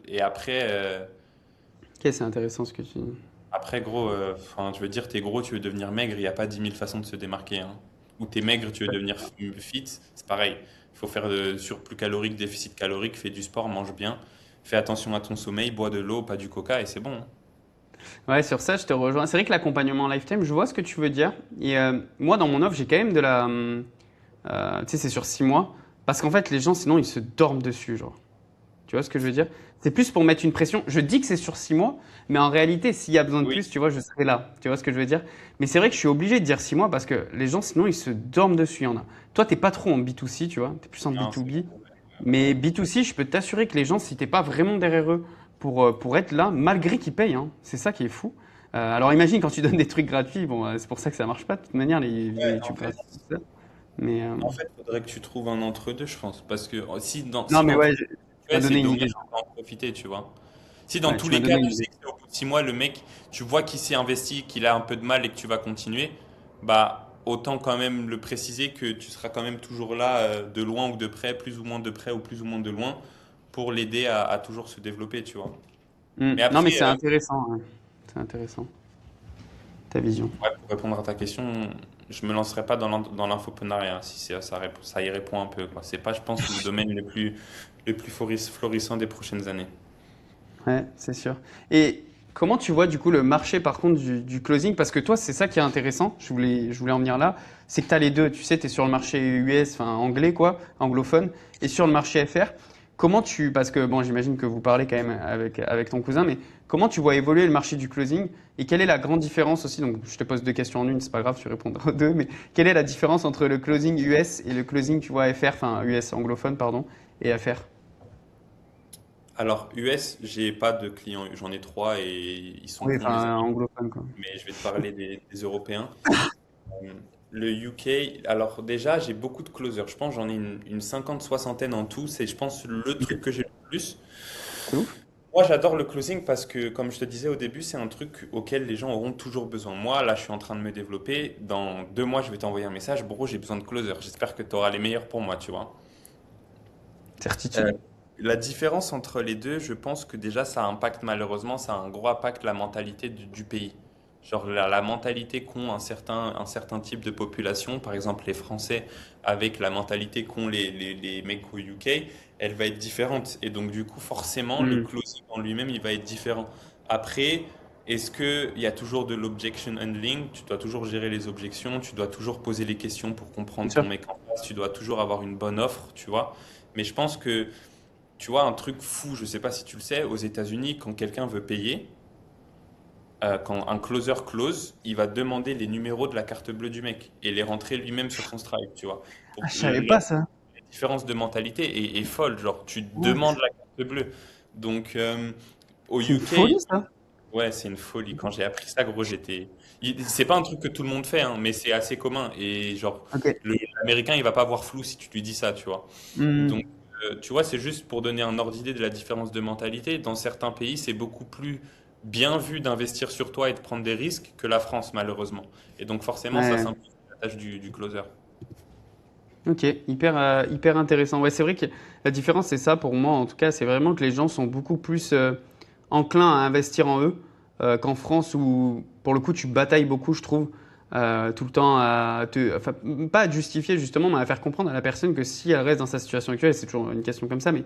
Et après, Ok, c'est intéressant ce que tu dis. gros, enfin, je veux dire, t'es gros, tu veux devenir maigre, il n'y a pas 10 000 façons de se démarquer, hein. Ou t'es maigre, tu veux devenir fit, c'est pareil. Il faut faire de surplus calorique, déficit calorique, fais du sport, mange bien, fais attention à ton sommeil, bois de l'eau, pas du coca, et c'est bon, hein. Ouais, sur ça, je te rejoins. C'est vrai que l'accompagnement lifetime, je vois ce que tu veux dire. Et moi, dans mon offre, j'ai quand même de la, tu sais, c'est sur 6 mois, parce qu'en fait, les gens, sinon, ils se dorment dessus, genre. Tu vois ce que je veux dire? C'est plus pour mettre une pression. Je dis que c'est sur 6 mois, mais en réalité, s'il y a besoin de Oui. plus, tu vois, je serai là. Tu vois ce que je veux dire? Mais c'est vrai que je suis obligé de dire 6 mois parce que les gens, sinon, ils se dorment dessus. Il y en a. Toi, t'es pas trop en B2C, tu vois, t'es plus en Non, c'est B2B. ouais, ouais, Mais ouais. B2C, je peux t'assurer que les gens, si t'es pas vraiment derrière eux pour être là, malgré qu'ils payent, hein, c'est ça qui est fou. Alors imagine quand tu donnes des trucs gratuits, bon, c'est pour ça que ça marche pas de toute manière, les Ouais, YouTube gratuits. Tout ça. Mais en fait, il faudrait que tu trouves un entre-deux, je pense. Parce que non, si mais dans tous ouais, les tu cas, m'as c'est donné une idée. dommage de pas en profiter, tu vois. Si dans Ouais, tous tu m'as les cas, donné une tu idée. sais qu'au bout de 6 mois, le mec, tu vois qu'il s'est investi, qu'il a un peu de mal et que tu vas continuer, bah autant quand même le préciser que tu seras quand même toujours là, de loin ou de près, plus ou moins de près ou plus ou moins de loin, pour l'aider à toujours se développer, tu vois. Hmm. Mais Non, mais après, c'est intéressant, ouais. C'est intéressant, ta vision. ouais, pour répondre à ta question, je me lancerai pas dans l'infoprenariat si ça y répond un peu, quoi. C'est pas, je pense, le domaine le plus florissant des prochaines années. Ouais, c'est sûr. Et comment tu vois du coup le marché par contre du closing? Parce que toi, c'est ça qui est intéressant, je voulais en venir là, c'est que tu as les deux. Tu sais, tu es sur le marché US, enfin anglais quoi, anglophone, et sur le marché FR. Parce que bon, j'imagine que vous parlez quand même avec ton cousin, mais comment tu vois évoluer le marché du closing et quelle est la grande différence aussi? Donc je te pose deux questions en une, c'est pas grave, tu répondras aux deux, mais quelle est la différence entre le closing US et le closing, tu vois, FR, enfin US anglophone, pardon, et FR? Alors, US, j'ai pas de clients, j'en ai trois et ils sont Oui, cons les enfin Américains, anglophone quoi. mais je vais te parler des Européens. Euh, Le UK, alors déjà, j'ai beaucoup de closers. Je pense que j'en ai une cinquante, soixantaine en tout. C'est, je pense, le Ok. truc que j'ai le plus. C'est ouf. Moi, j'adore le closing parce que, comme je te disais au début, c'est un truc auquel les gens auront toujours besoin. Moi, là, je suis en train de me développer. Dans 2 mois, je vais t'envoyer un message. Bro, j'ai besoin de closer. J'espère que tu auras les meilleurs pour moi, tu vois. Euh, Certitude. la différence entre les deux, je pense que déjà, ça impacte malheureusement, ça a un gros impact la mentalité du pays. Genre la mentalité qu'ont un certain type de population, par exemple les Français, avec la mentalité qu'ont les mecs au UK, elle va être différente. Et donc du coup, forcément, le Hmm. closing en lui-même, il va être différent. Après, est-ce qu'il y a toujours de l'objection handling? Tu dois toujours gérer les objections, tu dois toujours poser les questions pour Bien comprendre ton sûr. mec en face, tu dois toujours avoir une bonne offre, tu vois. Mais je pense que tu vois, un truc fou, je sais pas si tu le sais, aux États-Unis, quand quelqu'un veut payer, quand un closer close, il va demander les numéros de la carte bleue du mec et les rentrer lui-même sur son Stripe, tu vois. Ah, Donc je savais la pas ça. différence de mentalité est folle, genre tu demandes What? la carte bleue. Donc au C'est une UK, folie ça. ouais, c'est une folie. Quand j'ai appris ça, gros, c'est pas un truc que tout le monde fait, hein, mais c'est assez commun. Et genre, Ok. l'Américain, il va pas voir flou si tu lui dis ça, tu vois. Hmm. Donc, tu vois, c'est juste pour donner un ordre d'idée de la différence de mentalité. Dans certains pays, c'est beaucoup plus bien vu d'investir sur toi et de prendre des risques que la France, malheureusement. Et donc, forcément, ça Ouais. simplifie la tâche du closer. Ok. Hyper intéressant. Ouais, c'est vrai que la différence, c'est ça pour moi. En tout cas, c'est vraiment que les gens sont beaucoup plus enclins à investir en eux qu'en France où, pour le coup, tu batailles beaucoup, je trouve. Tout le temps enfin, pas à te justifier justement, mais à faire comprendre à la personne que si elle reste dans sa situation actuelle, c'est toujours une question comme ça, mais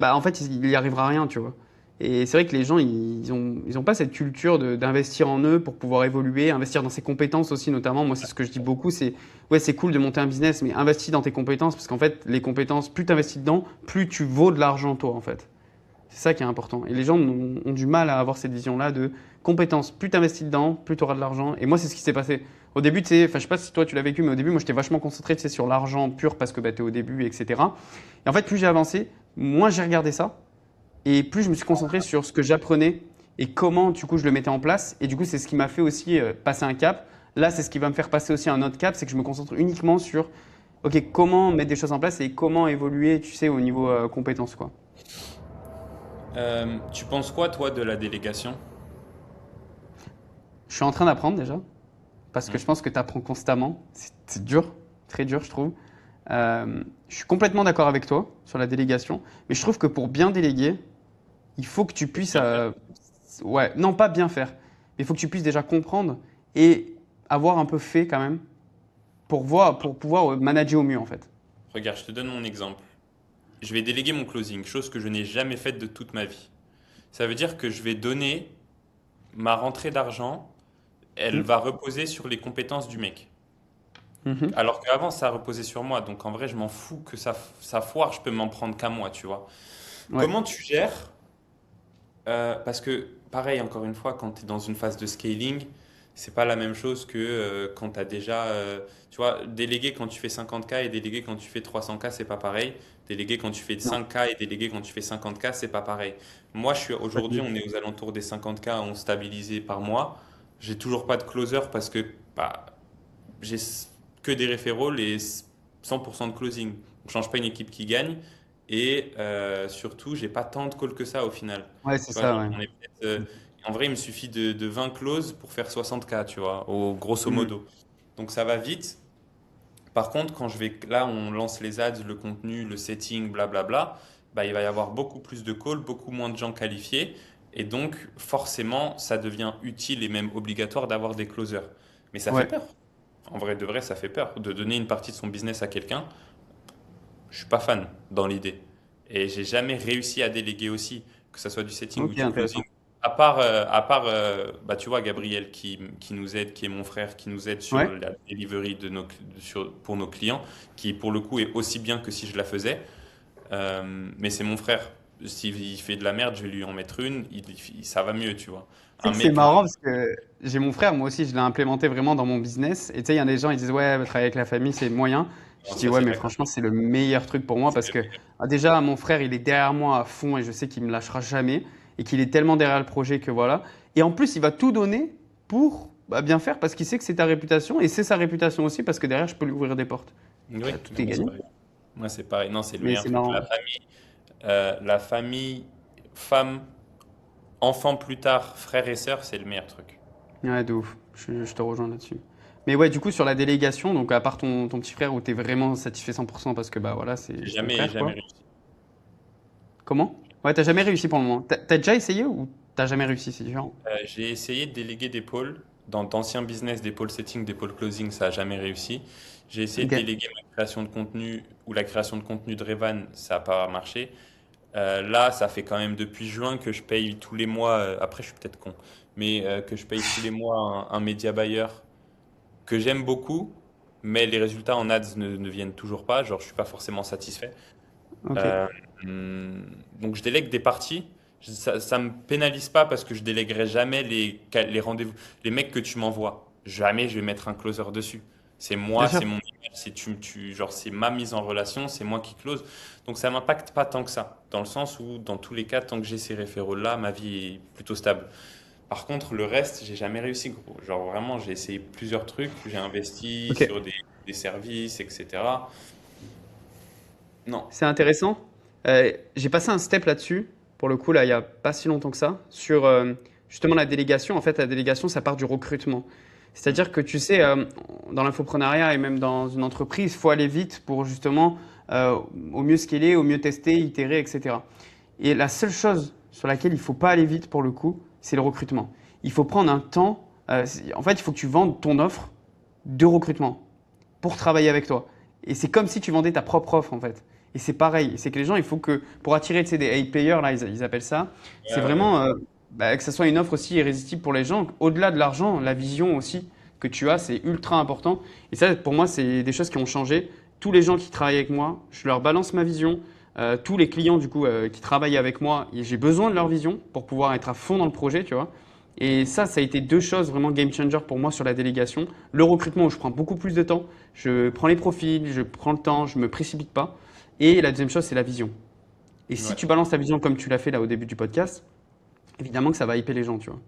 bah, en fait, il n'y arrivera rien, tu vois. Et c'est vrai que les gens, ils ont pas cette culture d'investir en eux pour pouvoir évoluer, investir dans ses compétences aussi, notamment. Moi, c'est ce que je dis beaucoup, c'est, ouais, c'est cool de monter un business, mais investis dans tes compétences, parce qu'en fait, les compétences, plus tu investis dedans, plus tu vaux de l'argent, toi, en fait. C'est ça qui est important. Et les gens ont du mal à avoir cette vision-là de compétences. Plus tu investis dedans, plus tu auras de l'argent. Et moi, c'est ce qui s'est passé. Au début, tu sais, enfin, je sais pas si toi tu l'as vécu, mais au début, moi, j'étais vachement concentré, tu sais, sur l'argent pur parce que bah, tu es au début, etc. Et en fait, plus j'ai avancé, moins j'ai regardé ça. Et plus je me suis concentré sur ce que j'apprenais et comment, du coup, je le mettais en place. Et du coup, c'est ce qui m'a fait aussi passer un cap. Là, c'est ce qui va me faire passer aussi un autre cap, c'est que je me concentre uniquement sur, OK, comment mettre des choses en place et comment évoluer, tu sais, au niveau compétences, quoi. Tu penses quoi, toi, de la délégation? Je suis en train d'apprendre déjà, parce que Hmm. je pense que tu apprends constamment. C'est dur, très dur, je trouve. Je suis complètement d'accord avec toi sur la délégation, mais je trouve que pour bien déléguer, il faut que tu puisses, Bien faire. ouais, non pas bien faire, mais il faut que tu puisses déjà comprendre et avoir un peu fait quand même pour pouvoir manager au mieux en fait. Regarde, je te donne mon exemple. Je vais déléguer mon closing, chose que je n'ai jamais faite de toute ma vie. Ça veut dire que je vais donner ma rentrée d'argent, elle Mm. va reposer sur les compétences du mec. Mhm. Alors qu'avant, ça reposait sur moi. Donc en vrai, je m'en fous que ça foire, je peux m'en prendre qu'à moi, tu vois. Ouais. Comment tu gères parce que, pareil, encore une fois, quand tu es dans une phase de scaling, c'est pas la même chose que quand tu as déjà. Tu vois, déléguer quand tu fais 50K et déléguer quand tu fais 300K, c'est pas pareil. Déléguer quand tu fais Non, 5K et déléguer quand tu fais 50K, c'est pas pareil. Moi, c'est pas le aujourd'hui, même. on est aux alentours des 50K, on stabilisé par mois. J'ai toujours pas de closer parce que bah, j'ai que des referrals et 100% de closing. On change pas une équipe qui gagne et surtout, j'ai pas tant de calls que ça au final. Ouais, c'est Tu vois, ça, ouais. j'en ai peut-être, en vrai, il me suffit de 20 clauses pour faire 60K, tu vois, au grosso Mm. modo. Donc ça va vite. Par contre, quand je vais, là, on lance les ads, le contenu, le setting, blablabla, bah, il va y avoir beaucoup plus de calls, beaucoup moins de gens qualifiés. Et donc, forcément, ça devient utile et même obligatoire d'avoir des closers. Mais ça fait Ouais. peur. En vrai de vrai, ça fait peur. De donner une partie de son business à quelqu'un, je suis pas fan dans l'idée. Et j'ai jamais réussi à déléguer aussi, que ce soit du setting ou Ok, du closing. intéressant. Bah, tu vois, Gabriel qui nous aide, qui est mon frère, qui nous aide sur Ouais. la delivery pour nos clients, qui pour le coup est aussi bien que si je la faisais. Mais c'est mon frère. S'il fait de la merde, je vais lui en mettre une, ça va mieux, tu vois. Tu sais Un que c'est mec, marrant parce que j'ai mon frère, moi aussi, je l'ai implémenté vraiment dans mon business. Et tu sais, il y a des gens, ils disent, ouais, travailler avec la famille, c'est moyen. Je non, dis, ça ouais, c'est mais d'accord. franchement, c'est le meilleur truc pour moi parce que déjà, mon frère, il est derrière moi à fond et je sais qu'il me lâchera jamais et qu'il est tellement derrière le projet que voilà. Et en plus, il va tout donner pour bien faire parce qu'il sait que c'est ta réputation et c'est sa réputation aussi parce que derrière, je peux lui ouvrir des portes. Oui, Tout mais est moi c'est gagné. pareil. Moi c'est pareil. Non, c'est le Mais meilleur c'est truc. marrant. La famille, femme, enfant plus tard, frère et sœur, c'est le meilleur truc. Ouais, de ouf. Je te rejoins là-dessus. Mais ouais, du coup, sur la délégation, donc à part ton petit frère où tu es vraiment satisfait 100% parce que bah voilà, J'ai c'est ton jamais, frère, jamais quoi. réussi. Comment? Ouais, t'as jamais réussi pour le moment. T'as déjà essayé ou t'as jamais réussi? C'est différent. J'ai essayé de déléguer des pôles dans d'anciens business, des pôles setting, des pôles closing, ça a jamais réussi. J'ai essayé de Ok. déléguer ma création de contenu ou la création de contenu de Revan, ça n'a pas marché. Là, ça fait quand même depuis juin que je paye tous les mois, après je suis peut-être con, mais que je paye tous les mois un média buyer que j'aime beaucoup, mais les résultats en ads ne viennent toujours pas, genre je suis pas forcément satisfait. Ok. Euh, donc je délègue des parties. Ça me pénalise pas parce que je déléguerai jamais les rendez-vous. Les mecs que tu m'envoies, jamais je vais mettre un closer dessus. C'est Bien moi, sûr. c'est mon image, genre c'est ma mise en relation, c'est moi qui close. Donc ça m'impacte pas tant que ça, dans le sens où dans tous les cas, tant que j'ai ces référents-là, ma vie est plutôt stable. Par contre, le reste, j'ai jamais réussi, gros. Genre vraiment, j'ai essayé plusieurs trucs, j'ai investi Ok. sur des services, etc. Non. C'est intéressant. J'ai passé un step là-dessus, pour le coup, là, il y a pas si longtemps que ça, sur justement la délégation. En fait, la délégation, ça part du recrutement. Hmm. C'est-à-dire que tu sais, dans l'infoprenariat et même dans une entreprise, il faut aller vite pour justement au mieux scaler, au mieux tester, itérer, etc. Et la seule chose sur laquelle il ne faut pas aller vite pour le coup, c'est le recrutement. Il faut prendre un temps. En fait, il faut que tu vendes ton offre de recrutement pour travailler avec toi. Et c'est comme si tu vendais ta propre offre en fait. Et c'est pareil. C'est que les gens, il faut que pour attirer tu sais, des hate payers, là, ils appellent ça, c'est Ouais, ouais. vraiment que ça soit une offre aussi irrésistible pour les gens. Au-delà de l'argent, la vision aussi que tu as, c'est ultra important. Et ça, pour moi, c'est des choses qui ont changé. Tous les gens qui travaillent avec moi, je leur balance ma vision. Tous les clients du coup qui travaillent avec moi, j'ai besoin de leur vision pour pouvoir être à fond dans le projet, tu vois. Et ça a été deux choses vraiment game changer pour moi sur la délégation. Le recrutement où je prends beaucoup plus de temps, je prends les profils, je prends le temps, je me précipite pas. Et la deuxième chose, c'est la vision. Et si Ouais. tu balances ta vision comme tu l'as fait là au début du podcast, évidemment que ça va hyper les gens, tu vois.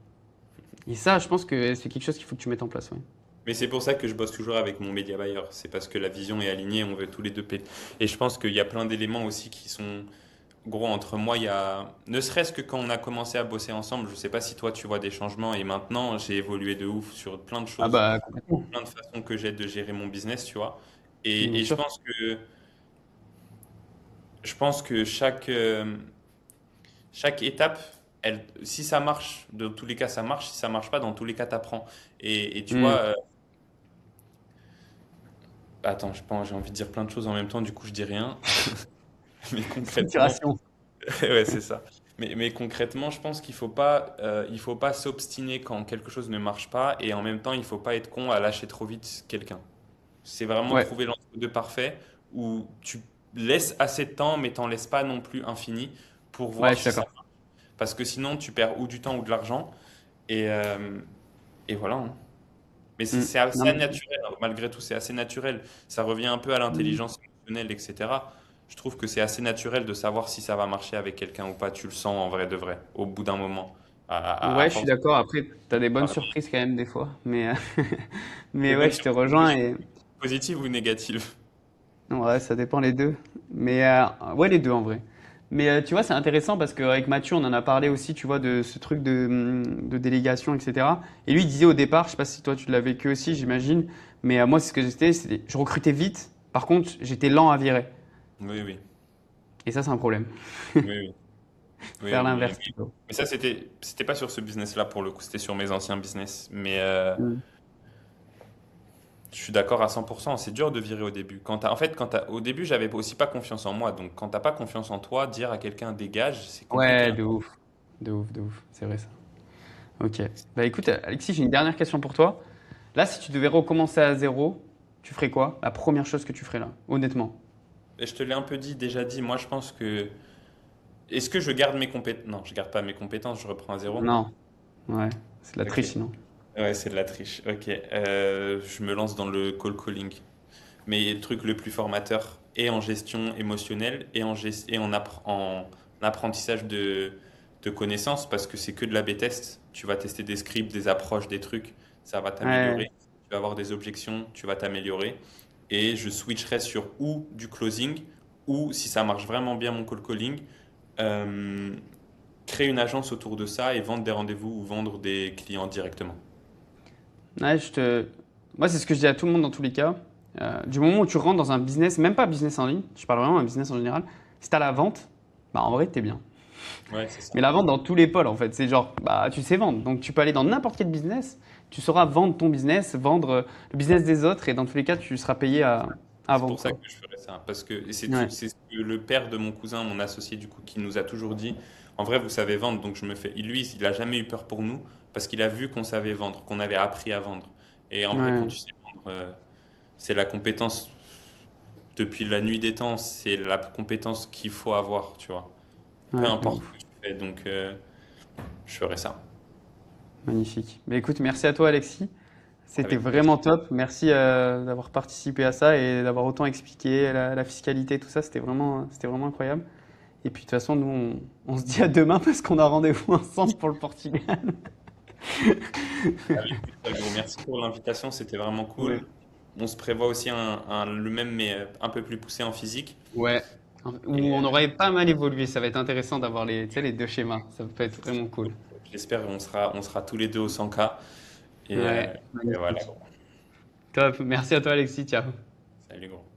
Et ça, je pense que c'est quelque chose qu'il faut que tu mettes en place, ouais. Mais c'est pour ça que je bosse toujours avec mon média buyer. C'est parce que la vision est alignée, on veut tous les deux péter. Et je pense qu'il y a plein d'éléments aussi qui sont gros entre moi. Il y a, ne serait-ce que quand on a commencé à bosser ensemble, je sais pas si toi tu vois des changements et maintenant j'ai évolué de ouf sur plein de Ah choses, bah complètement, plein de façons que j'ai de gérer mon business, tu vois. bien Et sûr. je pense que chaque étape, si ça marche, dans tous les cas ça marche. Si ça marche pas, dans tous les cas t'apprends. Et tu vois, Hmm. attends, je pense, j'ai envie de dire plein de choses en même temps, du coup je dis rien. Mais concrètement, Structuration. ouais, c'est ça. Mais concrètement, je pense il faut pas s'obstiner quand quelque chose ne marche pas, et en même temps, il faut pas être con à lâcher trop vite quelqu'un. C'est vraiment Ouais, trouver l'entre-deux parfait où tu laisses assez de temps, mais t'en laisses pas non plus infini pour ouais, voir je suis si ça d'accord. marche. Parce que sinon, tu perds ou du temps ou de l'argent, et, euh, et voilà, hein. Mais Hmm. c'est Non, assez mais- naturel, hein. Malgré tout, c'est assez naturel. Ça revient un peu à l'intelligence émotionnelle, etc. Je trouve que c'est assez naturel de savoir si ça va marcher avec quelqu'un ou pas. Tu le sens en vrai de vrai, au bout d'un moment, à Ouais, je suis force de d'accord. Après, tu as des bonnes parler. surprises quand même des fois. Mais, Des mais ouais, bonnes je te surprises rejoins. Et positives ou négatives? ouais, ça dépend les deux. Mais ouais, les deux en vrai. Mais tu vois, c'est intéressant parce qu'avec Mathieu, on en a parlé aussi, tu vois, de ce truc de délégation, etc. Et lui, il disait au départ, je sais pas si toi tu l'as vécu aussi, j'imagine, mais moi, c'est ce que c'était, je recrutais vite. Par contre, j'étais lent à virer. Oui, oui, Et ça, c'est un problème. oui, oui. Oui, Faire oui, l'inverse oui. plutôt. Mais ça, c'était pas sur ce business-là pour le coup, c'était sur mes anciens business. Mais Mm. je suis d'accord à 100%. C'est dur de virer au début. En fait, au début, j'avais aussi pas confiance en moi. Donc, quand t'as pas confiance en toi, dire à quelqu'un dégage, c'est compliqué, Ouais, hein. de ouf. De ouf, de ouf. C'est vrai ça. Ok. Bah écoute, Alexis, j'ai une dernière question pour toi. Là, si tu devais recommencer à zéro, tu ferais quoi? La première chose que tu ferais là, honnêtement. Et je te l'ai un peu déjà dit. Moi, je pense que. Est-ce que je garde mes compétences? Non, je garde pas mes compétences, je reprends à zéro. Non. Ouais. C'est de la Ok. triche sinon. Ouais, c'est de la triche. Ok. Je me lance dans le call calling. Mais le truc le plus formateur, et en gestion émotionnelle, et en apprentissage de connaissances, parce que c'est que de la B-test. Tu vas tester des scripts, des approches, des trucs, ça va Ouais. t'améliorer. Tu vas avoir des objections, tu vas t'améliorer. Et je switcherai sur ou du closing, ou si ça marche vraiment bien mon call calling, euh, créer une agence autour de ça et vendre des rendez-vous ou vendre des clients directement. Ouais, moi, c'est ce que je dis à tout le monde dans tous les cas. Du moment où tu rentres dans un business, même pas business en ligne, je parle vraiment d'un business en général, si tu as la vente, bah en vrai, t'es bien. Ouais, c'est ça. Mais la vente dans tous les pôles, en fait, c'est genre, bah tu sais vendre. Donc tu peux aller dans n'importe quel business, tu sauras vendre ton business, vendre le business des autres, et dans tous les cas, tu seras payé à C'est vendre, pour ça quoi. que je ferais ça. Parce que et Ouais. c'est ce que le père de mon cousin, mon associé, du coup, qui nous a toujours dit, en vrai, vous savez vendre, donc je me fais. Lui, il a jamais eu peur pour nous, parce qu'il a vu qu'on savait vendre, qu'on avait appris à vendre. Et en vrai, quand Ouais. tu sais vendre, c'est la compétence, depuis la nuit des temps, c'est la compétence qu'il faut avoir, tu vois. Peu Ouais, de importe ouf. ce que tu fais, donc je ferais ça. Magnifique. Mais écoute, merci à toi, Alexis. C'était Avec plaisir. vraiment top. Merci d'avoir participé à ça et d'avoir autant expliqué la fiscalité, tout ça. C'était vraiment incroyable. Et puis de toute façon, nous, on se dit à demain parce qu'on a rendez-vous ensemble pour le Portugal. Avec plaisir, gros. Merci pour l'invitation, c'était vraiment Ouais. cool. On se prévoit aussi le même, mais un peu plus poussé en physique. Ouais. Où Et on aurait pas mal évolué. Ça va être intéressant d'avoir tu sais, les deux schémas. Ça peut être vraiment cool. j'espère on sera tous les deux au 100K. Et, Ouais, et voilà. magnifique. Top. Merci à toi, Alexis. Ciao. Salut, gros.